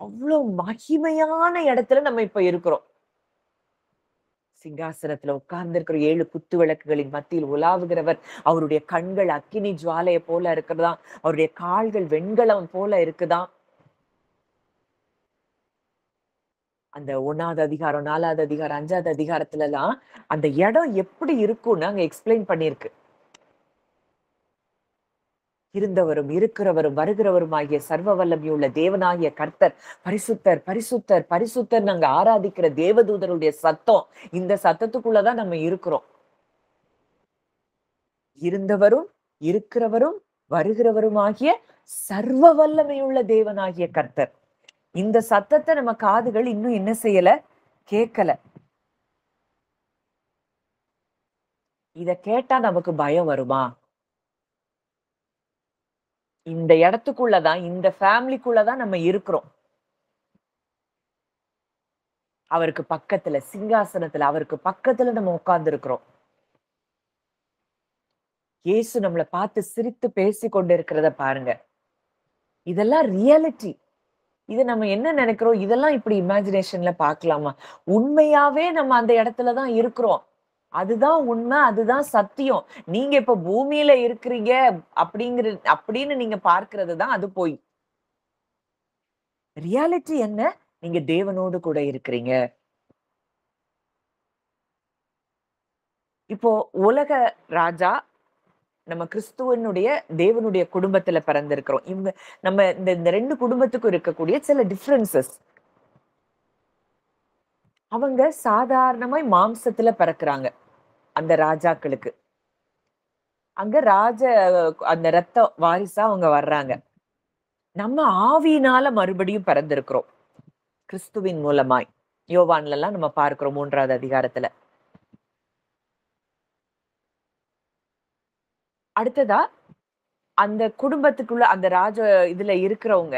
அவ்வளவு மகிமையான இடத்துல நம்ம இப்ப இருக்கிறோம். சிங்காசனத்துல உட்கார்ந்து இருக்கிற 7 குத்து விளக்குகளின் மத்தியில் உலாவுகிறவர். அவருடைய கண்கள் அக்கினி ஜுவாலைய போல இருக்கிறதாம். அவருடைய கால்கள் வெண்கலம் போல இருக்குதாம். அந்த 1வது அதிகாரம், 4வது அதிகாரம், 5வது அதிகாரத்துல எல்லாம் அந்த இடம் எப்படி இருக்கும்னு அங்க எக்ஸ்பிளைன் பண்ணிருக்கு. இருந்தவரும் இருக்கிறவரும் வருகிறவரும் ஆகிய சர்வ வல்லமையுள்ள தேவனாகிய கர்த்தர் பரிசுத்தர் பரிசுத்தர் பரிசுத்தர். நாங்க ஆராதிக்கிற தேவதூதருடைய சத்தம், இந்த சத்தத்துக்குள்ளதான் நம்ம இருக்கிறோம். இருந்தவரும் இருக்கிறவரும் வருகிறவரும் ஆகிய சர்வ வல்லமையுள்ள தேவனாகிய கர்த்தர். இந்த சத்தத்தை நம்ம காதுகள் இன்னும் என்ன செய்யல? கேட்கல. இத கேட்டா நமக்கு பயம் வருமா? இந்த இடத்துக்குள்ளதான், இந்த ஃபேமிலிக்குள்ளதான் நம்ம இருக்கிறோம். அவருக்கு பக்கத்துல, சிங்காசனத்துல அவருக்கு பக்கத்துல நம்ம உட்கார்ந்து இருக்கிறோம். இயேசு நம்மளை பார்த்து சிரித்து பேசி கொண்டு இருக்கிறத பாருங்க. இதெல்லாம் ரியாலிட்டி. இத நம்ம என்ன நினைக்கிறோம்? இதெல்லாம் இப்படி இமேஜினேஷன்ல பார்க்கலாமா? உண்மையாவே நம்ம அந்த இடத்துலதான் இருக்கிறோம். அதுதான் உண்மை, அதுதான் சத்தியம். நீங்க இப்ப பூமியில இருக்கிறீங்க அப்படின்னு நீங்க பார்க்கிறதுதான் அது பொய். ரியாலிட்டி என்ன? நீங்க தேவனோடு கூட இருக்கிறீங்க. இப்போ உலக ராஜா, நம்ம கிறிஸ்துவனுடைய தேவனுடைய குடும்பத்துல பிறந்திருக்கிறோம். நம்ம இந்த 2 குடும்பத்துக்கும் இருக்கக்கூடிய சில டிஃபரன்சஸ். அவங்க சாதாரணமாய் மாம்சத்துல பிறக்குறாங்க. அந்த ராஜாக்களுக்கு. அங்க அந்த ரத்த வாரிசா அவங்க வர்றாங்க. நம்ம ஆவியினால மறுபடியும் பிறந்திருக்கிறோம். கிறிஸ்துவின் மூலமாய். யோவான்ல எல்லாம் நம்ம பார்க்கிறோம் 3வது அதிகாரத்துல. அடுத்ததா அந்த குடும்பத்துக்குள்ள அந்த இதுல இருக்கிறவங்க,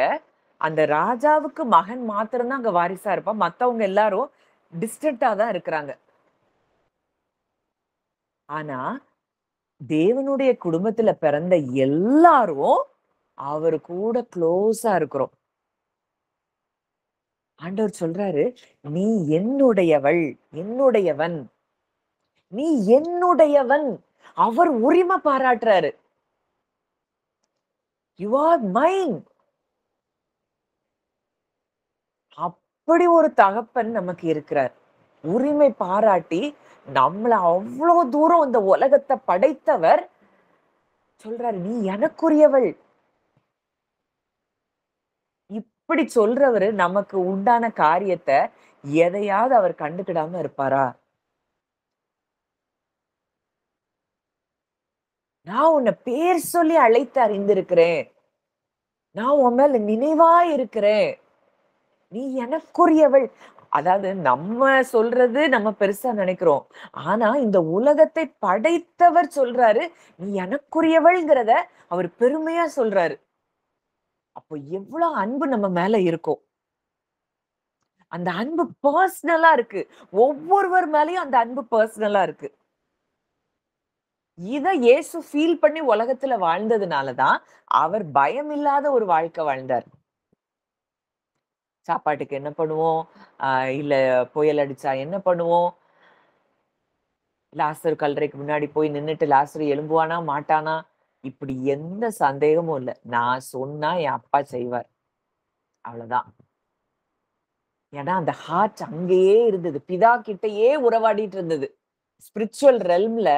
அந்த ராஜாவுக்கு மகன் மாத்திரம் தான் அங்க வாரிசா இருப்பான். மத்தவங்க எல்லாரும் டிஸ்டன்டா தான் இருக்கிறாங்க. ஆனா தேவனுடைய குடும்பத்துல பிறந்த எல்லாரும் அவரு கூட க்ளோஸா இருக்கிறோம். ஆண்டவர் சொல்றாரு, நீ என்னுடையவள், என்னுடையவன். நீ என்னுடையவன். அவர் உரிமை பாராட்டுறாரு. யூ ஆர் மைன். அப்படி ஒரு தகப்பன் நமக்கு இருக்கிறார். உரிமை பாராட்டி நம்மள அவ்வளவு தூரம் இந்த உலகத்தை படைத்தவர் சொல்றாரு, நீ எனக்குரியவள். இப்படி சொல்றவரு நமக்கு உண்டான காரியத்தை எதையாவது அவர் கண்டுக்கிடாம இருப்பாரா? நான் உன்னை பேர் சொல்லி அழைத்து அறிந்திருக்கிறேன். நான் உன் மேல நினைவா இருக்கிறேன். நீ எனக்குரியவள். அதாவது நம்ம சொல்றது நம்ம பெருசா நினைக்கிறோம். ஆனா இந்த உலகத்தை படைத்தவர் சொல்றாரு, நீ எனக்குரியவள்ங்கிறத அவர் பெருமையா சொல்றாரு. அப்போ எவ்வளவு அன்பு நம்ம மேல இருக்கும். அந்த அன்பு பர்சனலா இருக்கு. ஒவ்வொருவர் மேலயும் அந்த அன்பு பர்சனலா இருக்கு. இத இயேசு ஃபீல் பண்ணி உலகத்துல வாழ்ந்ததுனால தான், அவர் பயமில்லாத ஒரு வாழ்க்கை வாழ்ந்தார். சாப்பாட்டுக்கு என்ன பண்ணுவோம்? அ இல்ல புயல் அடிச்சா என்ன பண்ணுவோம்? லாசர் கல்லறைக்கு முன்னாடி போய் நின்னுட்டு லாசரு எழும்புவானா? மாட்டானா? இப்படி எந்த சந்தேகமும் இல்ல. நான் சொன்னா என் அப்பா செய்வார். அவ்வளதான். ஏன்னா அந்த ஹார்ட் அங்கேயே இருந்தது. பிதா கிட்டயே உறவாடிட்டு இருந்தது. ஸ்பிரிச்சுவல் ரெல்ம்ல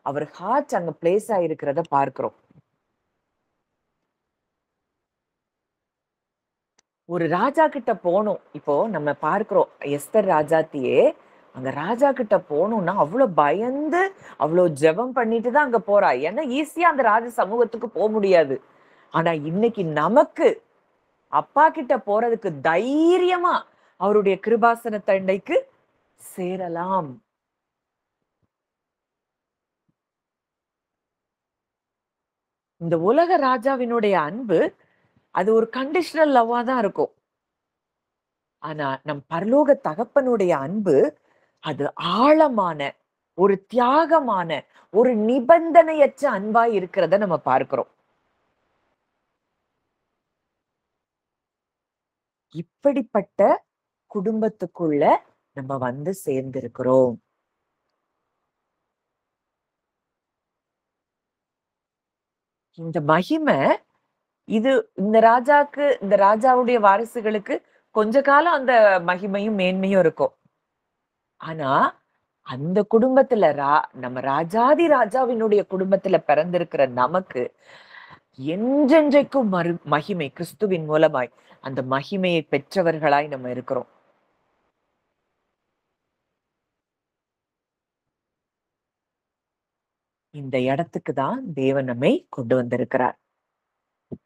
அவர் ஹார்ட் அங்க பிளேஸ் ஆயிருக்கிறத பார்க்கிறோம். ஒரு ராஜா கிட்ட போணும். இப்போ நம்ம பார்க்கிறோம். எஸ்தர் ராஜாத்தியே, அங்க ராஜா கிட்ட போணும்னா, அவ்ளோ பயந்து, அவ்ளோ ஜெபம் பண்ணிட்டு தான் அங்க போறா. ஏன்னா, ஈஸியா அந்த ராஜ சமூகத்துக்கு முடியாது. ஆனா, இன்னைக்கு நமக்கு அப்பா கிட்ட போறதுக்கு தைரியமா அவருடைய கிருபாசன தண்டைக்கு சேரலாம். இந்த உலக ராஜாவினுடைய அன்பு, அது ஒரு கண்டிஷனல் லவ்வா தான் இருக்கும். ஆனா, நம் பரலோக தகப்பனுடைய அன்பு, அது ஆழமான, ஒரு தியாகமான, ஒரு நிபந்தனையற்ற அன்பா இருக்கிறத நம்ம பார்க்கிறோம். இப்படிப்பட்ட குடும்பத்துக்குள்ள நம்ம வந்து சேர்ந்திருக்கிறோம். இந்த மகிமை, இது இந்த ராஜாக்கு, இந்த ராஜாவுடைய வாரிசுகளுக்கு கொஞ்ச காலம் அந்த மகிமையும், மேன்மையும் இருக்கும். ஆனா, அந்த குடும்பத்துல நம்ம ராஜாதி ராஜாவினுடைய குடும்பத்துல பிறந்திருக்கிற நமக்கு என்றென்றைக்கும் மகிமை கிறிஸ்துவின் மூலமாய் அந்த மகிமையை பெற்றவர்களாய் நம்ம இருக்கிறோம். இந்த இடத்துக்கு தான் தேவன் நம்மை கொண்டு வந்திருக்கிறார்.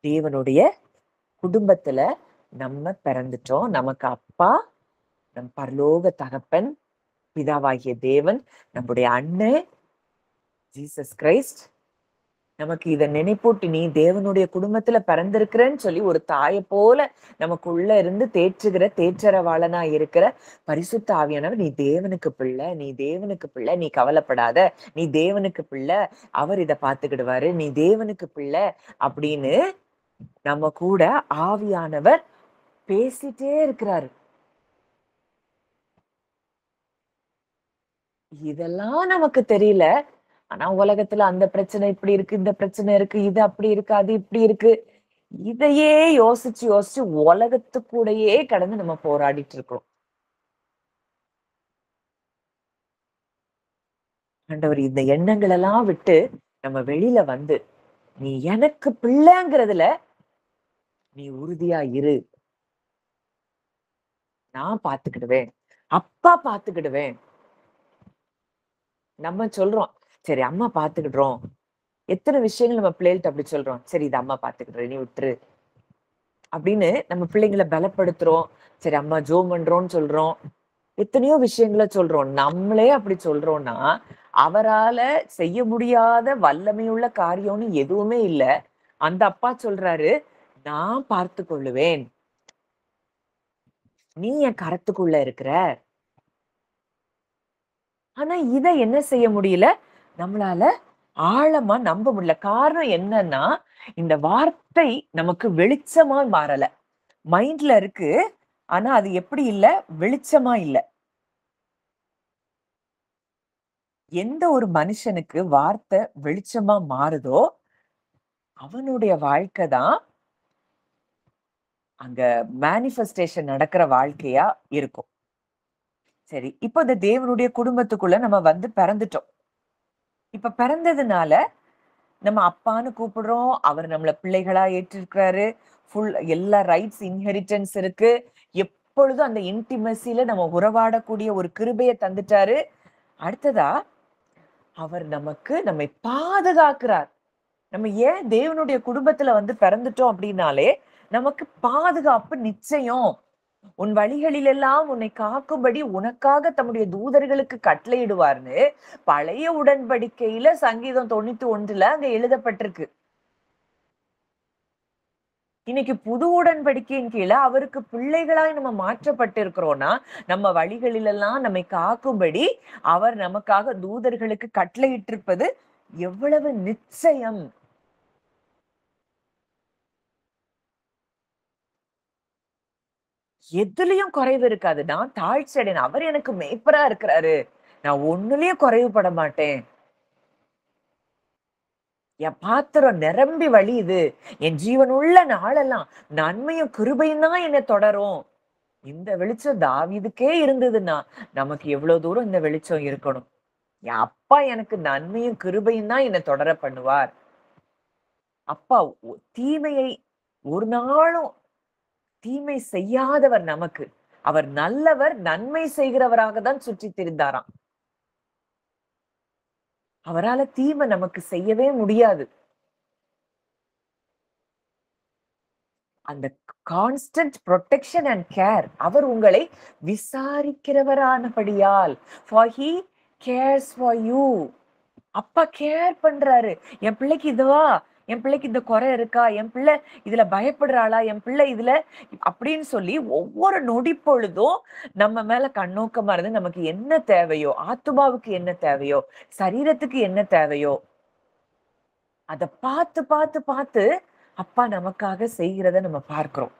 தேவனுடைய குடும்பத்துல நம்ம பிறந்துட்டோம். நமக்கு அப்பா, நம் பரலோக தகப்பன், பிதாவாகிய தேவன், நம்முடைய அண்ணன் ஜீசஸ் கிரைஸ்ட் நமக்கு இத நினைப்பூட்டி, நீ தேவனுடைய குடும்பத்துல பிறந்திருக்கிறன்னு சொல்லி ஒரு தாய போல நமக்குள்ள இருந்து தேற்றுகிற, தேற்றரவாளனா இருக்கிற பரிசுத்த ஆவியானவர், நீ தேவனுக்கு பிள்ளை, நீ தேவனுக்கு பிள்ளை, நீ கவலைப்படாத, நீ தேவனுக்கு பிள்ளை, அவர் இத பாத்துக்கிடுவாரு, நீ தேவனுக்கு பிள்ளை அப்படின்னு நம்ம கூட ஆவியானவர் பேசிட்டே இருக்கிறாரு. இதெல்லாம் நமக்கு தெரியல. ஆனா உலகத்துல அந்த பிரச்சனை இப்படி இருக்கு, இந்த பிரச்சனை இருக்கு, இது அப்படி இருக்கு, அது இப்படி இருக்கு. இதையே யோசிச்சு, யோசிச்சு உலகத்து கூடயே கடந்து நம்ம போராடிட்டு இருக்கோம். ஆண்டவர் இந்த எண்ணங்கள் எல்லாம் விட்டு நம்ம வெளியில வந்து, நீ எனக்கு பிள்ளைங்கிறதுல நீ உறுதியா இரு. நான் பாத்துக்கிடுவேன். அப்பா பாத்துக்கிடுவேன். நம்ம சொல்றோம். சரி அம்மா பாத்துக்கிடுறோம். எத்தன விஷயங்கள் நம்ம பிள்ளைகள்ட்ட அப்படி சொல்றோம். சரி இத அம்மா பாத்துக்கிடுறேன். நீ விட்டுரு. அப்படின்னு நம்ம பிள்ளைங்கள பலப்படுத்துறோம். சரி அம்மா ஜெபம் பண்றோம்ன்னு சொல்றோம். எத்தனையோ விஷயங்கள சொல்றோம். நம்மளே அப்படி சொல்றோம்னா, அவரால செய்ய முடியாத வல்லமையுள்ள காரியம்னு எதுவுமே இல்ல. அந்த அப்பா சொல்றாரு, "நான் பார்த்துக் கொள்ளுவேன். நீ என் கரத்துக்குள்ள இருக்கிற." ஆனா இத என்ன செய்ய முடியல? நம்மளால ஆழமா நம்ப முடியல. காரணம் என்னன்னா, இந்த வார்த்தை நமக்கு வெளிச்சமா மாறல. மைண்ட்ல இருக்கு. ஆனா அது எப்படி இல்ல? வெளிச்சமா இல்ல. எந்த ஒரு மனுஷனுக்கு வார்த்தை வெளிச்சமா மாறுதோ, அவனுடைய வாழ்க்கை தான் அங்க மேனிஃபெஸ்டேஷன் நடக்கிற வாழ்க்கையா இருக்கும். சரி, இப்ப இந்த தேவனுடைய குடும்பத்துக்குள்ள நம்ம வந்து பிறந்துட்டோம். இப்ப பிறந்ததுனால நம்ம அப்பான்னு கூப்பிடுறோம். அவர் நம்மள பிள்ளைகளா ஏற்றிருக்கிறாரு. எல்லா ரைட்ஸ், இன்ஹெரிட்டன்ஸ் இருக்கு. எப்பொழுதும் அந்த இன்டிமசில நம்ம உறவாடக்கூடிய ஒரு கிருபைய தந்துட்டாரு. அடுத்ததா, அவர் நம்மை பாதுகாக்கிறார். நம்ம ஏன் தேவனுடைய குடும்பத்துல வந்து பிறந்துட்டோம் அப்படின்னாலே, நமக்கு பாதுகாப்பு நிச்சயம். உன் வழிகளிலெல்லாம் உன்னை காக்கும்படி உனக்காக தம்முடைய தூதர்களுக்கு கட்டளையிடுவார்ன்னு பழைய உடன்படிக்கையில சங்கீதம் 91ல அங்க எழுதப்பட்டிருக்கு. இன்னைக்கு புது உடன்படிக்கையின் கீழ அவருக்கு பிள்ளைகளாய் நம்ம மாற்றப்பட்டிருக்கிறோம்னா, நம்ம வழிகளிலெல்லாம் நம்மை காக்கும்படி அவர் நமக்காக தூதர்களுக்கு கட்டளையிட்டிருப்பது எவ்வளவு நிச்சயம்! எதுலயும் குறைவு இருக்காது. நான் தாழ்ச்சி அடையேன். அவர் எனக்கு மேய்ப்பரா இருக்கிறாரு. நான் ஒண்ணுலயும் குறைவுபட மாட்டேன். என் பாத்திரம் நிரம்பி வழியுது. என் ஜீவனுள்ள நாளெல்லாம் நன்மையும் கிருபையும் தான் என்ன தொடரும். இந்த வெளிச்சம் தாவீதுக்கே இருந்ததுன்னா, நமக்கு எவ்வளவு தூரம் இந்த வெளிச்சம் இருக்கணும். என் அப்பா எனக்கு நன்மையும் கிருபையும் தான் என்ன தொடர பண்ணுவார். அப்பா தீமையை ஒரு நாளும் தீமை செய்யாதவர் நமக்கு. அவர் நல்லவர், நன்மை செய்கிறவராக தான் சுற்றித் திரிந்தாராம். அவரால தீமை நமக்கு செய்யவே முடியாது. அந்த கான்ஸ்டன்ட் புரொடெக்ஷன் அண்ட் கேர். அவர் உங்களை விசாரிக்கிறவரானபடியால். For he cares for you. அப்பா கேர் பண்றாரு. என் பிள்ளைக்கு இதுவா? என் பிள்ளைக்கு இந்த குறை இருக்கா? என் பிள்ளை இதுல பயப்படுறாளா? என் பிள்ளை இதுல அப்படின்னு சொல்லி ஒவ்வொரு நொடி பொழுதும் நம்ம மேல கண்ணோக்கமா இருந்து நமக்கு என்ன தேவையோ, ஆத்துமாவுக்கு என்ன தேவையோ, சரீரத்துக்கு என்ன தேவையோ, அத பார்த்து, பார்த்து, பார்த்து அப்பா நமக்காக செய்கிறத நம்ம பார்க்கிறோம்.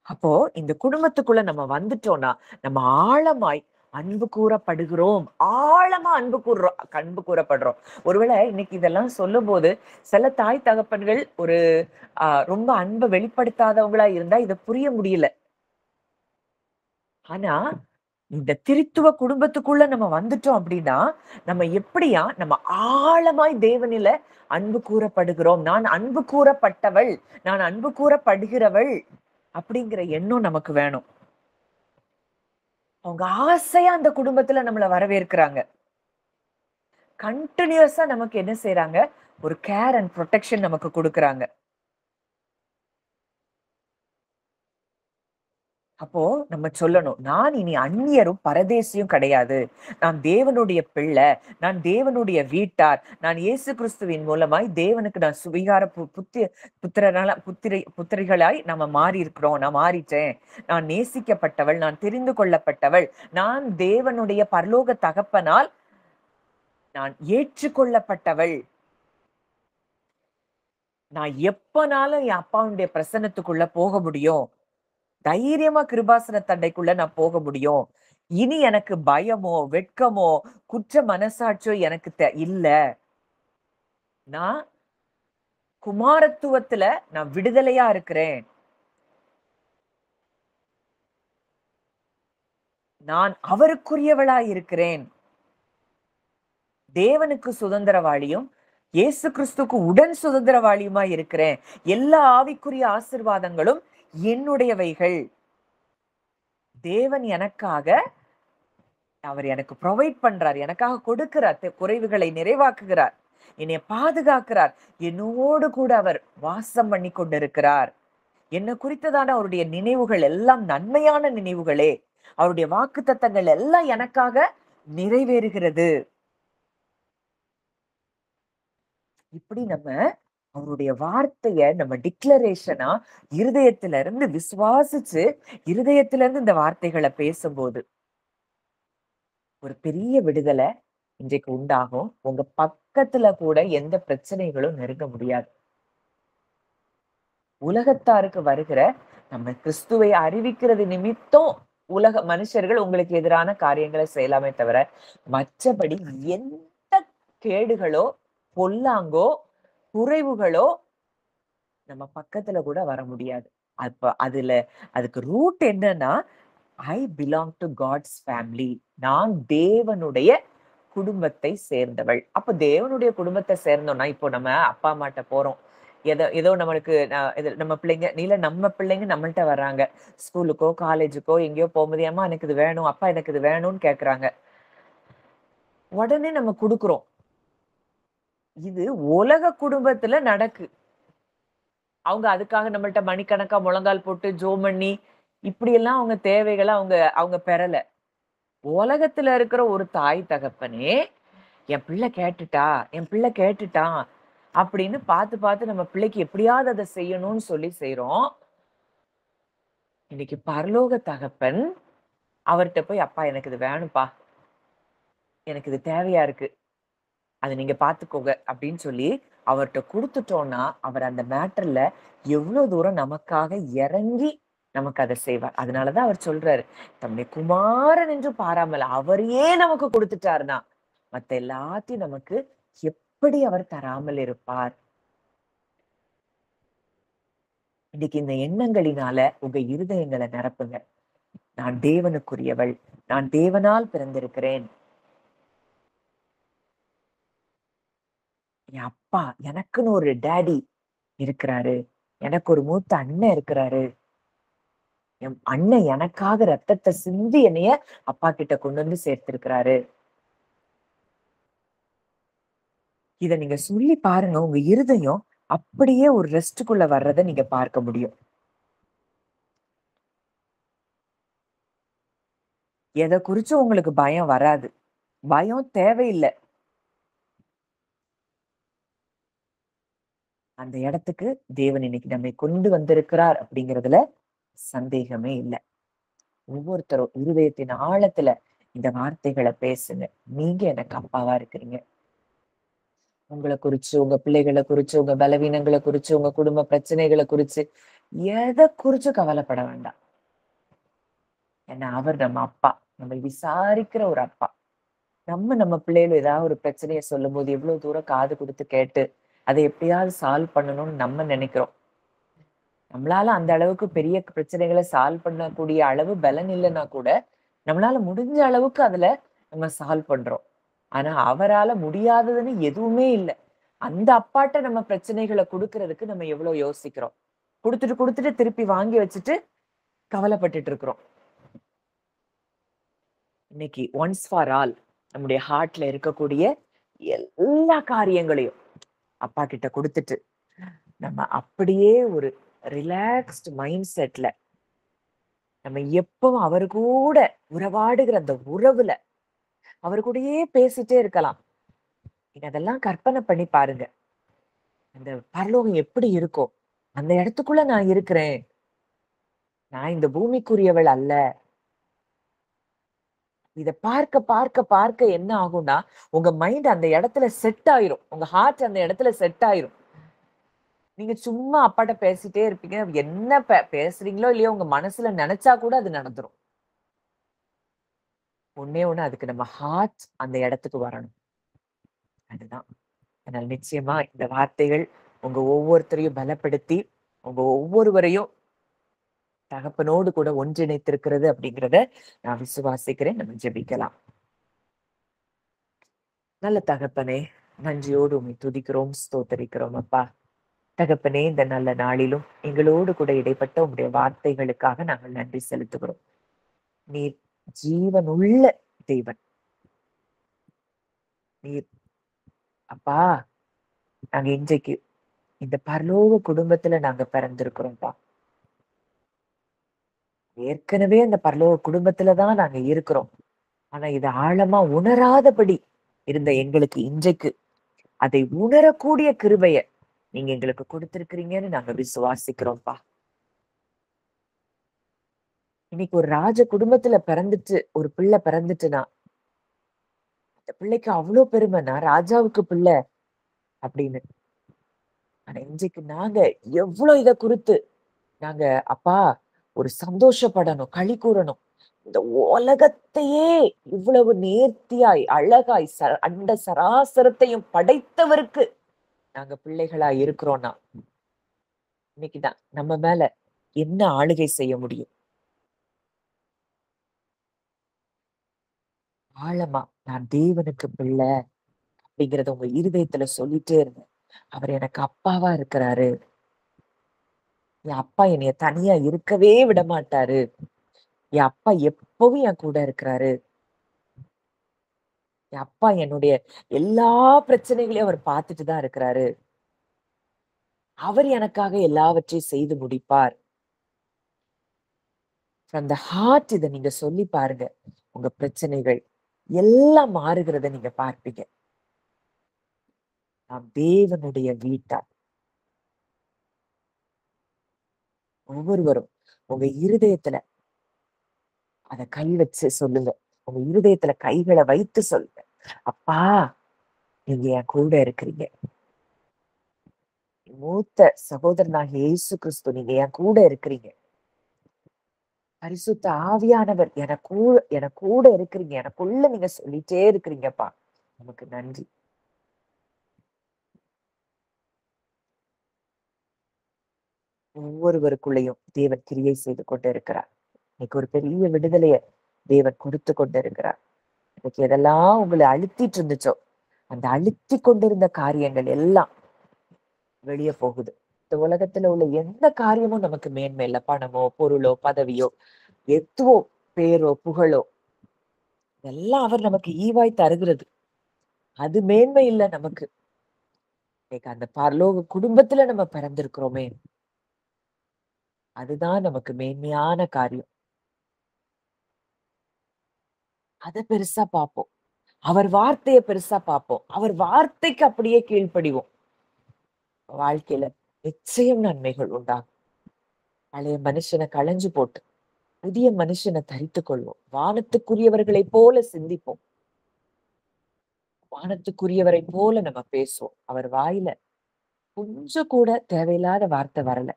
அப்போ இந்த குடும்பத்துக்குள்ள நம்ம வந்துட்டோம்னா, நம்ம ஆழமாய் அன்பு கூறப்படுகிறோம். ஆழமா அன்பு கூறப்படுறோம். ஒருவேளை இன்னைக்கு இதெல்லாம் சொல்லும்போது, சில தாய் தகப்பன்கள் ஒரு ரொம்ப அன்ப வெளிப்படுத்தாதவங்களா இருந்தா இத புரிய முடியல. ஆனா, இந்த திருத்துவ குடும்பத்துக்குள்ள நம்ம வந்துட்டோம் அப்படின்னா, நம்ம ஆழமாய் தேவனில அன்பு கூறப்படுகிறோம். நான் அன்பு கூறப்பட்டவள், நான் அன்பு கூறப்படுகிறவள் அப்படிங்கிற எண்ணம் நமக்கு வேணும். அவங்க ஆசையா அந்த குடும்பத்துல நம்மள வரவேற்கிறாங்க. கன்டினியூஸா நமக்கு என்ன செய்றாங்க? ஒரு கேர் அண்ட் புரொடெக்ஷன் நமக்கு குடுக்குறாங்க. அப்போ நம்ம சொல்லணும், நான் இனி அந்நியரும் பரதேசியும் கிடையாது. நான் தேவனுடைய பிள்ளை. நான் தேவனுடைய வீட்டார். நான் இயேசு கிறிஸ்துவின் மூலமாய் தேவனுக்கு நான் சுவிகார புத்திரிகளாய் நம்ம மாறி இருக்கிறோம். நான் மாறிட்டேன். நான் நேசிக்கப்பட்டவள். நான் தெரிந்து கொள்ளப்பட்டவள். நான் தேவனுடைய பரலோக தகப்பனால் நான் ஏற்றுக்கொள்ளப்பட்டவள். நான் எப்பனாலும் என் அப்பாவுடைய பிரசன்னத்துக்குள்ள போக முடியும். தைரியமா கிருபாசன தண்டைக்குள்ள நான் போக முடியும். இனி எனக்கு பயமோ, வெட்கமோ, குற்ற மனசாட்சியோ எனக்கு இல்ல. நான் குமாரத்துவத்துல நான் விடுதலையா இருக்கிறேன். நான் அவருக்குரியவளா இருக்கிறேன். தேவனுக்கு சுதந்திரவாளியும், இயேசு கிறிஸ்துவுக்கு உடன் சுதந்திரவாளியுமா இருக்கிறேன். எல்லா ஆவிக்குரிய ஆசீர்வாதங்களும் என்னுடையவைகள். தேவன் எனக்காக அவர் எனக்கு ப்ரொவைட் பண்றார். எனக்காக கொடுக்கிறார். குறைவுகளை நிறைவாக்குகிறார். என்னைய பாதுகாக்கிறார். என்னோடு கூட அவர் வாசம் பண்ணி கொண்டிருக்கிறார். என்ன குறித்ததான அவருடைய நினைவுகள் எல்லாம் நன்மையான நினைவுகளே. அவருடைய வாக்குத்தத்தங்கள் எல்லாம் எனக்காக நிறைவேறுகிறது. இப்படி நம்ம அவருடைய வார்த்தைய நம்ம டிக்ளரேஷனா இருதயத்துல இருந்து விசுவாசிச்சு, இருதயத்துல இருந்து இந்த வார்த்தைகள பேசும்போது, ஒரு பெரிய விடுதலை இன்றைக்கு உண்டாகும். உங்க பக்கத்துல கூட எந்த பிரச்சனைகளும் நெருங்க முடியாது. உலகத்தாருக்கு வருகிற நம்ம கிறிஸ்துவை அறிவிக்கிறது நிமித்தம் உலக மனுஷர்கள் உங்களுக்கு எதிரான காரியங்களை செய்யலாமே தவிர, மற்றபடி எந்த கேடுகளோ, பொல்லாங்கோ, குறைவுகளோ நம்ம பக்கத்துல கூட வர முடியாது. அப்ப அதுக்கு ரூட் என்னன்னா, I belong to God's family. நான் தேவனுடைய குடும்பத்தை சேர்ந்தவள். அப்ப தேவனுடைய குடும்பத்தை சேர்ந்தோம்னா, இப்போ நம்ம அப்பா அம்மாட்ட போறோம். ஏதோ நம்மளுக்கு நம்ம பிள்ளைங்க நம்ம பிள்ளைங்க நம்மள்ட்ட வர்றாங்க. ஸ்கூலுக்கோ, காலேஜுக்கோ எங்கேயோ போகும்போது, "அம்மா எனக்கு இது வேணும். அப்பா எனக்கு இது வேணும்னு" கேட்கறாங்க. உடனே நம்ம குடுக்குறோம். இது உலக குடும்பத்துல நடக்கு. அவங்க அதுக்காக நம்மள்ட்ட மணிக்கணக்கா முழங்கால் போட்டு ஜெபம் பண்ணி, இப்படியெல்லாம் அவங்க தேவைகள அவங்க அவங்க பெறல. உலகத்துல இருக்கிற ஒரு தாய் தகப்பனே, என் பிள்ளை கேட்டுட்டா, என் பிள்ளை கேட்டுட்டான் அப்படின்னு பார்த்து பார்த்து நம்ம பிள்ளைக்கு எப்படியாவது அத செய்யணும்னு சொல்லி செய்றோம். இன்னைக்கு பரலோக தகப்பன் அவர்ட்ட போய், "அப்பா எனக்கு இது வேணும்ப்பா. எனக்கு இது தேவையா இருக்கு. அத நீங்க பார்த்துக்கோங்க" அப்படின்னு சொல்லி அவர்ட்ட குடுத்துட்டோம்னா, அவர் அந்த மேட்டர்ல எவ்ளோ தூரம் நமக்காக இறங்கி நமக்கு அத செய்வார். அதனால தான் அவர் சொல்றாரு, "தம்முடைய குமாரன் என்று பாராமல் அவரையே நமக்கு குடுத்துட்டாருன்னா, மத்த எல்லாத்தையும் நமக்கு எப்படி அவர் தராமல் இருப்பார்?" இன்னைக்கு இந்த எண்ணங்களினால உங்க இருதயங்கள நிரப்புங்க. நான் தேவனுக்குரியவள். நான் தேவனால் பிறந்திருக்கிறேன். என் அப்பா எனக்குன்னு ஒரு டாடி இருக்கிறாரு. எனக்கு ஒரு மூத்த அண்ணன் இருக்கிறாரு. என் அண்ணன் எனக்காக ரத்தத்த சிந்தி என்னைய அப்பா கிட்ட கொண்டு வந்து சேர்த்திருக்கிறாரு. இத நீங்க சொல்லி பாருங்க. உங்க இருதயம் அப்படியே ஒரு ரெஸ்ட்டுக்குள்ள வர்றத நீங்க பார்க்க முடியும். எத குறிச்சும் உங்களுக்கு பயம் வராது. பயம் தேவையில்ல. அந்த இடத்துக்கு தேவன் இன்னைக்கு நம்மை கொண்டு வந்திருக்கிறார் அப்படிங்கிறதுல சந்தேகமே இல்ல. ஒவ்வொருத்தரும் இருதயத்தின் ஆழத்துல இந்த வார்த்தைகள பேசுங்க. நீங்க எனக்கு அப்பாவா இருக்கிறீங்க. உங்கள குறிச்சு, உங்க பிள்ளைகள குறிச்சு, உங்க பலவீனங்கள குறிச்சு, உங்க குடும்ப பிரச்சனைகள குறிச்சு, எத குறிச்சும் கவலைப்பட வேண்டாம். ஏன்னா அவர் நம்ம அப்பா. நம்மை விசாரிக்கிற ஒரு அப்பா. நம்ம பிள்ளைகள் ஏதாவது ஒரு பிரச்சனைய சொல்லும்போது எவ்வளவு தூரம் காது குடுத்து கேட்டு, அத எப்படியாவது சால்வ் பண்ணணும்னு நம்ம நெனைக்கிறோம். நம்மளால அந்த அளவுக்கு பெரிய பிரச்சனைகள சால்வ் பண்ணக்கூடிய அளவு பலன் இல்லன்னா கூட, நம்மளால முடிஞ்ச அளவுக்கு அதுல நம்ம சால்வ் பண்றோம். ஆனா அவரால முடியாததுன்னு எதுவுமே இல்ல. அந்த அப்பாட்ட நம்ம பிரச்சனைகள குடுக்குறதுக்கு நம்ம எவ்வளோ யோசிக்கிறோம். குடுத்துட்டு திருப்பி வாங்கி வச்சுட்டு கவலைப்பட்டுட்டு இருக்கிறோம். இன்னைக்கு ஒன்ஸ் ஃபார் ஆல் நம்முடைய ஹார்ட்ல இருக்கக்கூடிய எல்லா காரியங்களையும் அப்பா கிட்ட குடுத்துட்டு, நம்ம அப்படியே ஒரு ரிலாக்ஸ்டு மைண்ட் செட்ல நம்ம எப்பவும் அவரு கூட உறவாடுகிற அந்த உறவுல, அவரு கூடயே பேசிட்டே இருக்கலாம். நீங்க அதெல்லாம் கற்பனை பண்ணி பாருங்க. அந்த பரலோகம் எப்படி இருக்கும்? அந்த இடத்துக்குள்ள நான் இருக்கிறேன். நான் இந்த பூமிக்குரியவள் அல்ல. இத பார்க்க என்ன ஆகும்னா, உங்க மைண்ட் அந்த இடத்துல செட் ஆயிரும். உங்க ஹார்ட் அந்த இடத்துல செட் ஆயிரும். நீங்க சும்மா அப்பாட்ட பேசிட்டே இருப்பீங்க. என்ன பேசுறீங்களோ இல்லையோ, உங்க மனசுல நெனச்சா கூட அது நடந்துரும். ஒண்ணே ஒண்ணு அதுக்கு நம்ம ஹார்ட் அந்த இடத்துக்கு வரணும். அதுதான். அதனால நிச்சயமா இந்த வார்த்தைகள் உங்க ஒவ்வொருத்தரையும் பலப்படுத்தி, உங்க ஒவ்வொருவரையும் தகப்பனோடு கூட ஒன்றிணைத்திருக்கிறது அப்படிங்கிறத நான் விசுவாசிக்கிறேன். நம்ம ஜெபிக்கலாம். நல்ல தகப்பனே, நன்றியோடு உம்மை துதிக்கிறோம், ஸ்தோத்தரிக்கிறோம் அப்பா. தகப்பனே, இந்த நல்ல நாளிலும் எங்களோடு கூட இடைப்பட்ட உம்முடைய வார்த்தைகளுக்காக நாங்கள் நன்றி செலுத்துகிறோம். நீர் ஜீவனுள்ள தேவன். நீர் அப்பா, நாங்க இன்றைக்கு இந்த பரலோக குடும்பத்துல நாங்க பிறந்திருக்கிறோம்ப்பா. ஏற்கனவே அந்த பரலோக குடும்பத்துல தான் நாங்க இருக்கிறோம். ஆனா இத ஆழமா உணராதபடி இருந்த எங்களுக்கு இன்றைக்கு அதை உணரக்கூடிய கிருபைய நீங்க எங்களுக்கு கொடுத்திருக்கிறீங்கன்னு நாங்க விசுவாசிக்கிறோம்ப்பா. இன்னைக்கு ஒரு ராஜ குடும்பத்துல பிறந்துட்டு ஒரு பிள்ளை பிறந்துட்டுன்னா, அந்த பிள்ளைக்கு அவ்ளோ பெருமைன்னா ராஜாவுக்கு பிள்ளை அப்படின்னு. ஆனா இன்றைக்கு நாங்க எவ்ளோ இத குறித்து நாங்க அப்பா ஒரு சந்தோஷப்படணும், களி கூறணும். இந்த உலகத்தையே இவ்வளவு நேர்த்தியாய், அழகாய் அண்ட சராசரத்தையும் படைத்தவருக்கு நாங்க பிள்ளைகளா இருக்கிறோம்னா, இன்னைக்குதான் நம்ம மேல என்ன ஆளுகை செய்ய முடியும்? ஆழமா நான் தேவனுக்கு பிள்ளை அப்படிங்கிறத உங்க இருதயத்துல சொல்லிட்டே இருங்க. அவர் எனக்கு அப்பாவா இருக்கிறாரு. என் அப்பா என்னைய தனியா இருக்கவே விட மாட்டாரு. என் அப்பா எப்பவும் என் கூட இருக்கிறாரு. என் அப்பா என்னுடைய எல்லா பிரச்சனைகளையும் அவர் பார்த்துட்டு தான் இருக்கிறாரு. அவர் எனக்காக எல்லாவற்றையும் செய்து முடிப்பார். அந்த ஹார்ட் இத நீங்க சொல்லி பாருங்க. உங்க பிரச்சனைகள் எல்லாம் மாறுகிறத நீங்க பார்ப்பீங்க. நாம் தேவனுடைய வீட்டார். ஒவ்வொருவரும் உங்க இருதயத்துல அத கை வச்சு சொல்லுங்க. உங்க இருதயத்துல கைகள வைத்து சொல்லுங்க. அப்பா, நீங்க என் கூட இருக்கிறீங்க. மூத்த சகோதரனாகிய இயேசு கிறிஸ்து, நீங்க என் கூட இருக்கிறீங்க. பரிசுத்த ஆவியானவர் எனக்கு கூட இருக்கிறீங்க. எனக்குள்ள நீங்க சொல்லிட்டே இருக்கிறீங்கப்பா. நமக்கு நன்றி. ஒவ்வொருவருக்குள்ளேயும் தேவன் கிரியை செய்து கொண்டு இருக்கிறார். இன்னைக்கு ஒரு பெரிய விடுதலைய தேவன் கொடுத்து கொண்டு இருக்கிறார். இன்னைக்கு எதெல்லாம் உங்களை அழுத்திட்டு இருந்துச்சோ, அந்த அழுத்திக் கொண்டிருந்த காரியங்கள் எல்லாம் வெளிய போகுது. இந்த உலகத்துல உள்ள எந்த காரியமும் நமக்கு மேன்மை இல்ல. பணமோ, பொருளோ, பதவியோ, எதுவோ, பேரோ, புகழோ, இதெல்லாம் அவர் நமக்கு ஈவாய் தருகிறது. அது மேன்மை இல்ல நமக்கு. இன்னைக்கு அந்த பரலோக குடும்பத்துல நம்ம பிறந்திருக்கிறோமே, அதுதான் நமக்கு மேன்மையான காரியம். அத பெருசா பார்ப்போம். அவர் வார்த்தைய பெருசா பார்ப்போம். அவர் வார்த்தைக்கு அப்படியே கீழ்ப்படிவோம். வாழ்க்கையில நிச்சயம் நன்மைகள் உண்டாகும். பழைய மனுஷன களைஞ்சு போட்டு, புதிய மனுஷன தரித்துக் கொள்வோம். வானத்துக்குரியவர்களைப் போல சிந்திப்போம். வானத்துக்குரியவரைப் போல நம்ம பேசுவோம். அவர் வாயில கொஞ்சம் கூட தேவையில்லாத வார்த்தை வரல.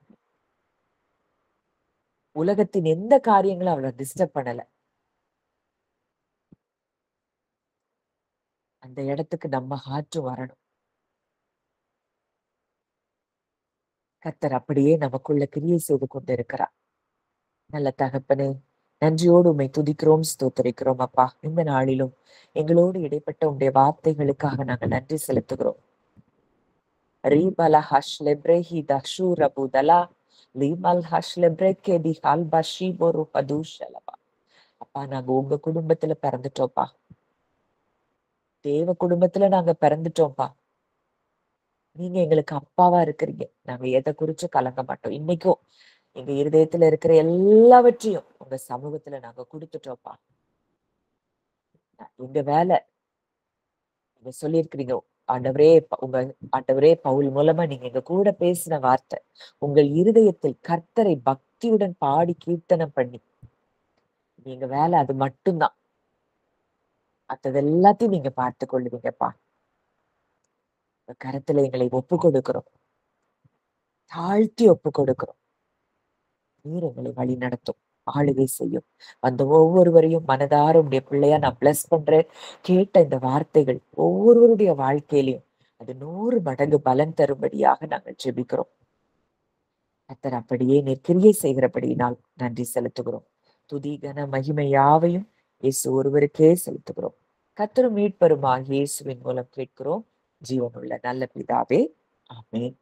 உலகத்தின் எந்த காரியங்களும் அவர டிஸ்டர்ப் பண்ணல. அந்த இடத்துக்கு நம்ம ஹார்ட்டும் வரணும். கர்த்தர் அப்படியே நமக்குள்ள கிரியை செய்து கொண்டிருக்கிறார். நல்ல தகப்பனே, நன்றியோடு உம்மை துதிக்கிறோம், ஸ்தோத்தரிக்கிறோம் அப்பா. இந்த நாளிலும் எங்களோடு இடைப்பட்ட உம்முடைய வார்த்தைகளுக்காக நாங்கள் நன்றி செலுத்துகிறோம். ரீபல ஹஷ்லெப்ரெஹி தஷூர புதலா லீமல் ஹஷ்லெப்ரெக்கே தி ஹல்பஷி பொரு பதுஷலபா. அப்பா, நாங்க உங்க குடும்பத்துல பிறந்துட்டோம்ப்பா. தேவ குடும்பத்துல நாங்க பிறந்துட்டோம்ப்பா. நீங்க எங்களுக்கு அப்பாவா இருக்கிறீங்க. நாங்க எத குறிச்சும் கலங்க மாட்டோம். இன்னைக்கும் எங்க இருதயத்துல இருக்கிற எல்லாவற்றையும் உங்க சமூகத்துல நாங்க குடுத்துட்டோம்ப்பா. எங்க வேலை நீங்க சொல்லியிருக்கிறீங்க. ஆண்டவரே, உங்க ஆண்டவரே, பவுல் மூலமா நீங்க எங்க கூட பேசின வார்த்தை, உங்கள் இருதயத்தில் கர்த்தரை பக்தியுடன் பாடி கீர்த்தனம் பண்ணி, எங்க வேலை அது மட்டும்தான். மத்தது எல்லாத்தையும் நீங்க பார்த்துக் கொள்ளுவீங்கப்பா. உங்க கரத்துல எங்களை ஒப்பு கொடுக்கிறோம். தாழ்த்தி ஒப்பு கொடுக்கிறோம். நீர் எங்களை வழி நடத்தும். ஆளுகை செய்யும். அந்த ஒவ்வொருவரையும் மனதார உடைய பிள்ளையா நான் பிளஸ் பண்றேன். கேட்ட இந்த வார்த்தைகள் ஒவ்வொருவருடைய வாழ்க்கையிலும் அது 100 மடங்கு பலன் தரும்படியாக நாங்கள் ஜெபிக்கிறோம். கர்த்தர் அப்படியே நீர் கிரியை செய்கிறபடியினால் நன்றி செலுத்துகிறோம். துதி கன மகிமை யாவையும் இயேசு ஒருவருக்கே செலுத்துகிறோம். கர்த்தரும் மீட்பருமாகிய இயேசுவின் மூலம் கேட்கிறோம். ஜீவனுள்ள நல்ல பிதாவே, ஆமென்.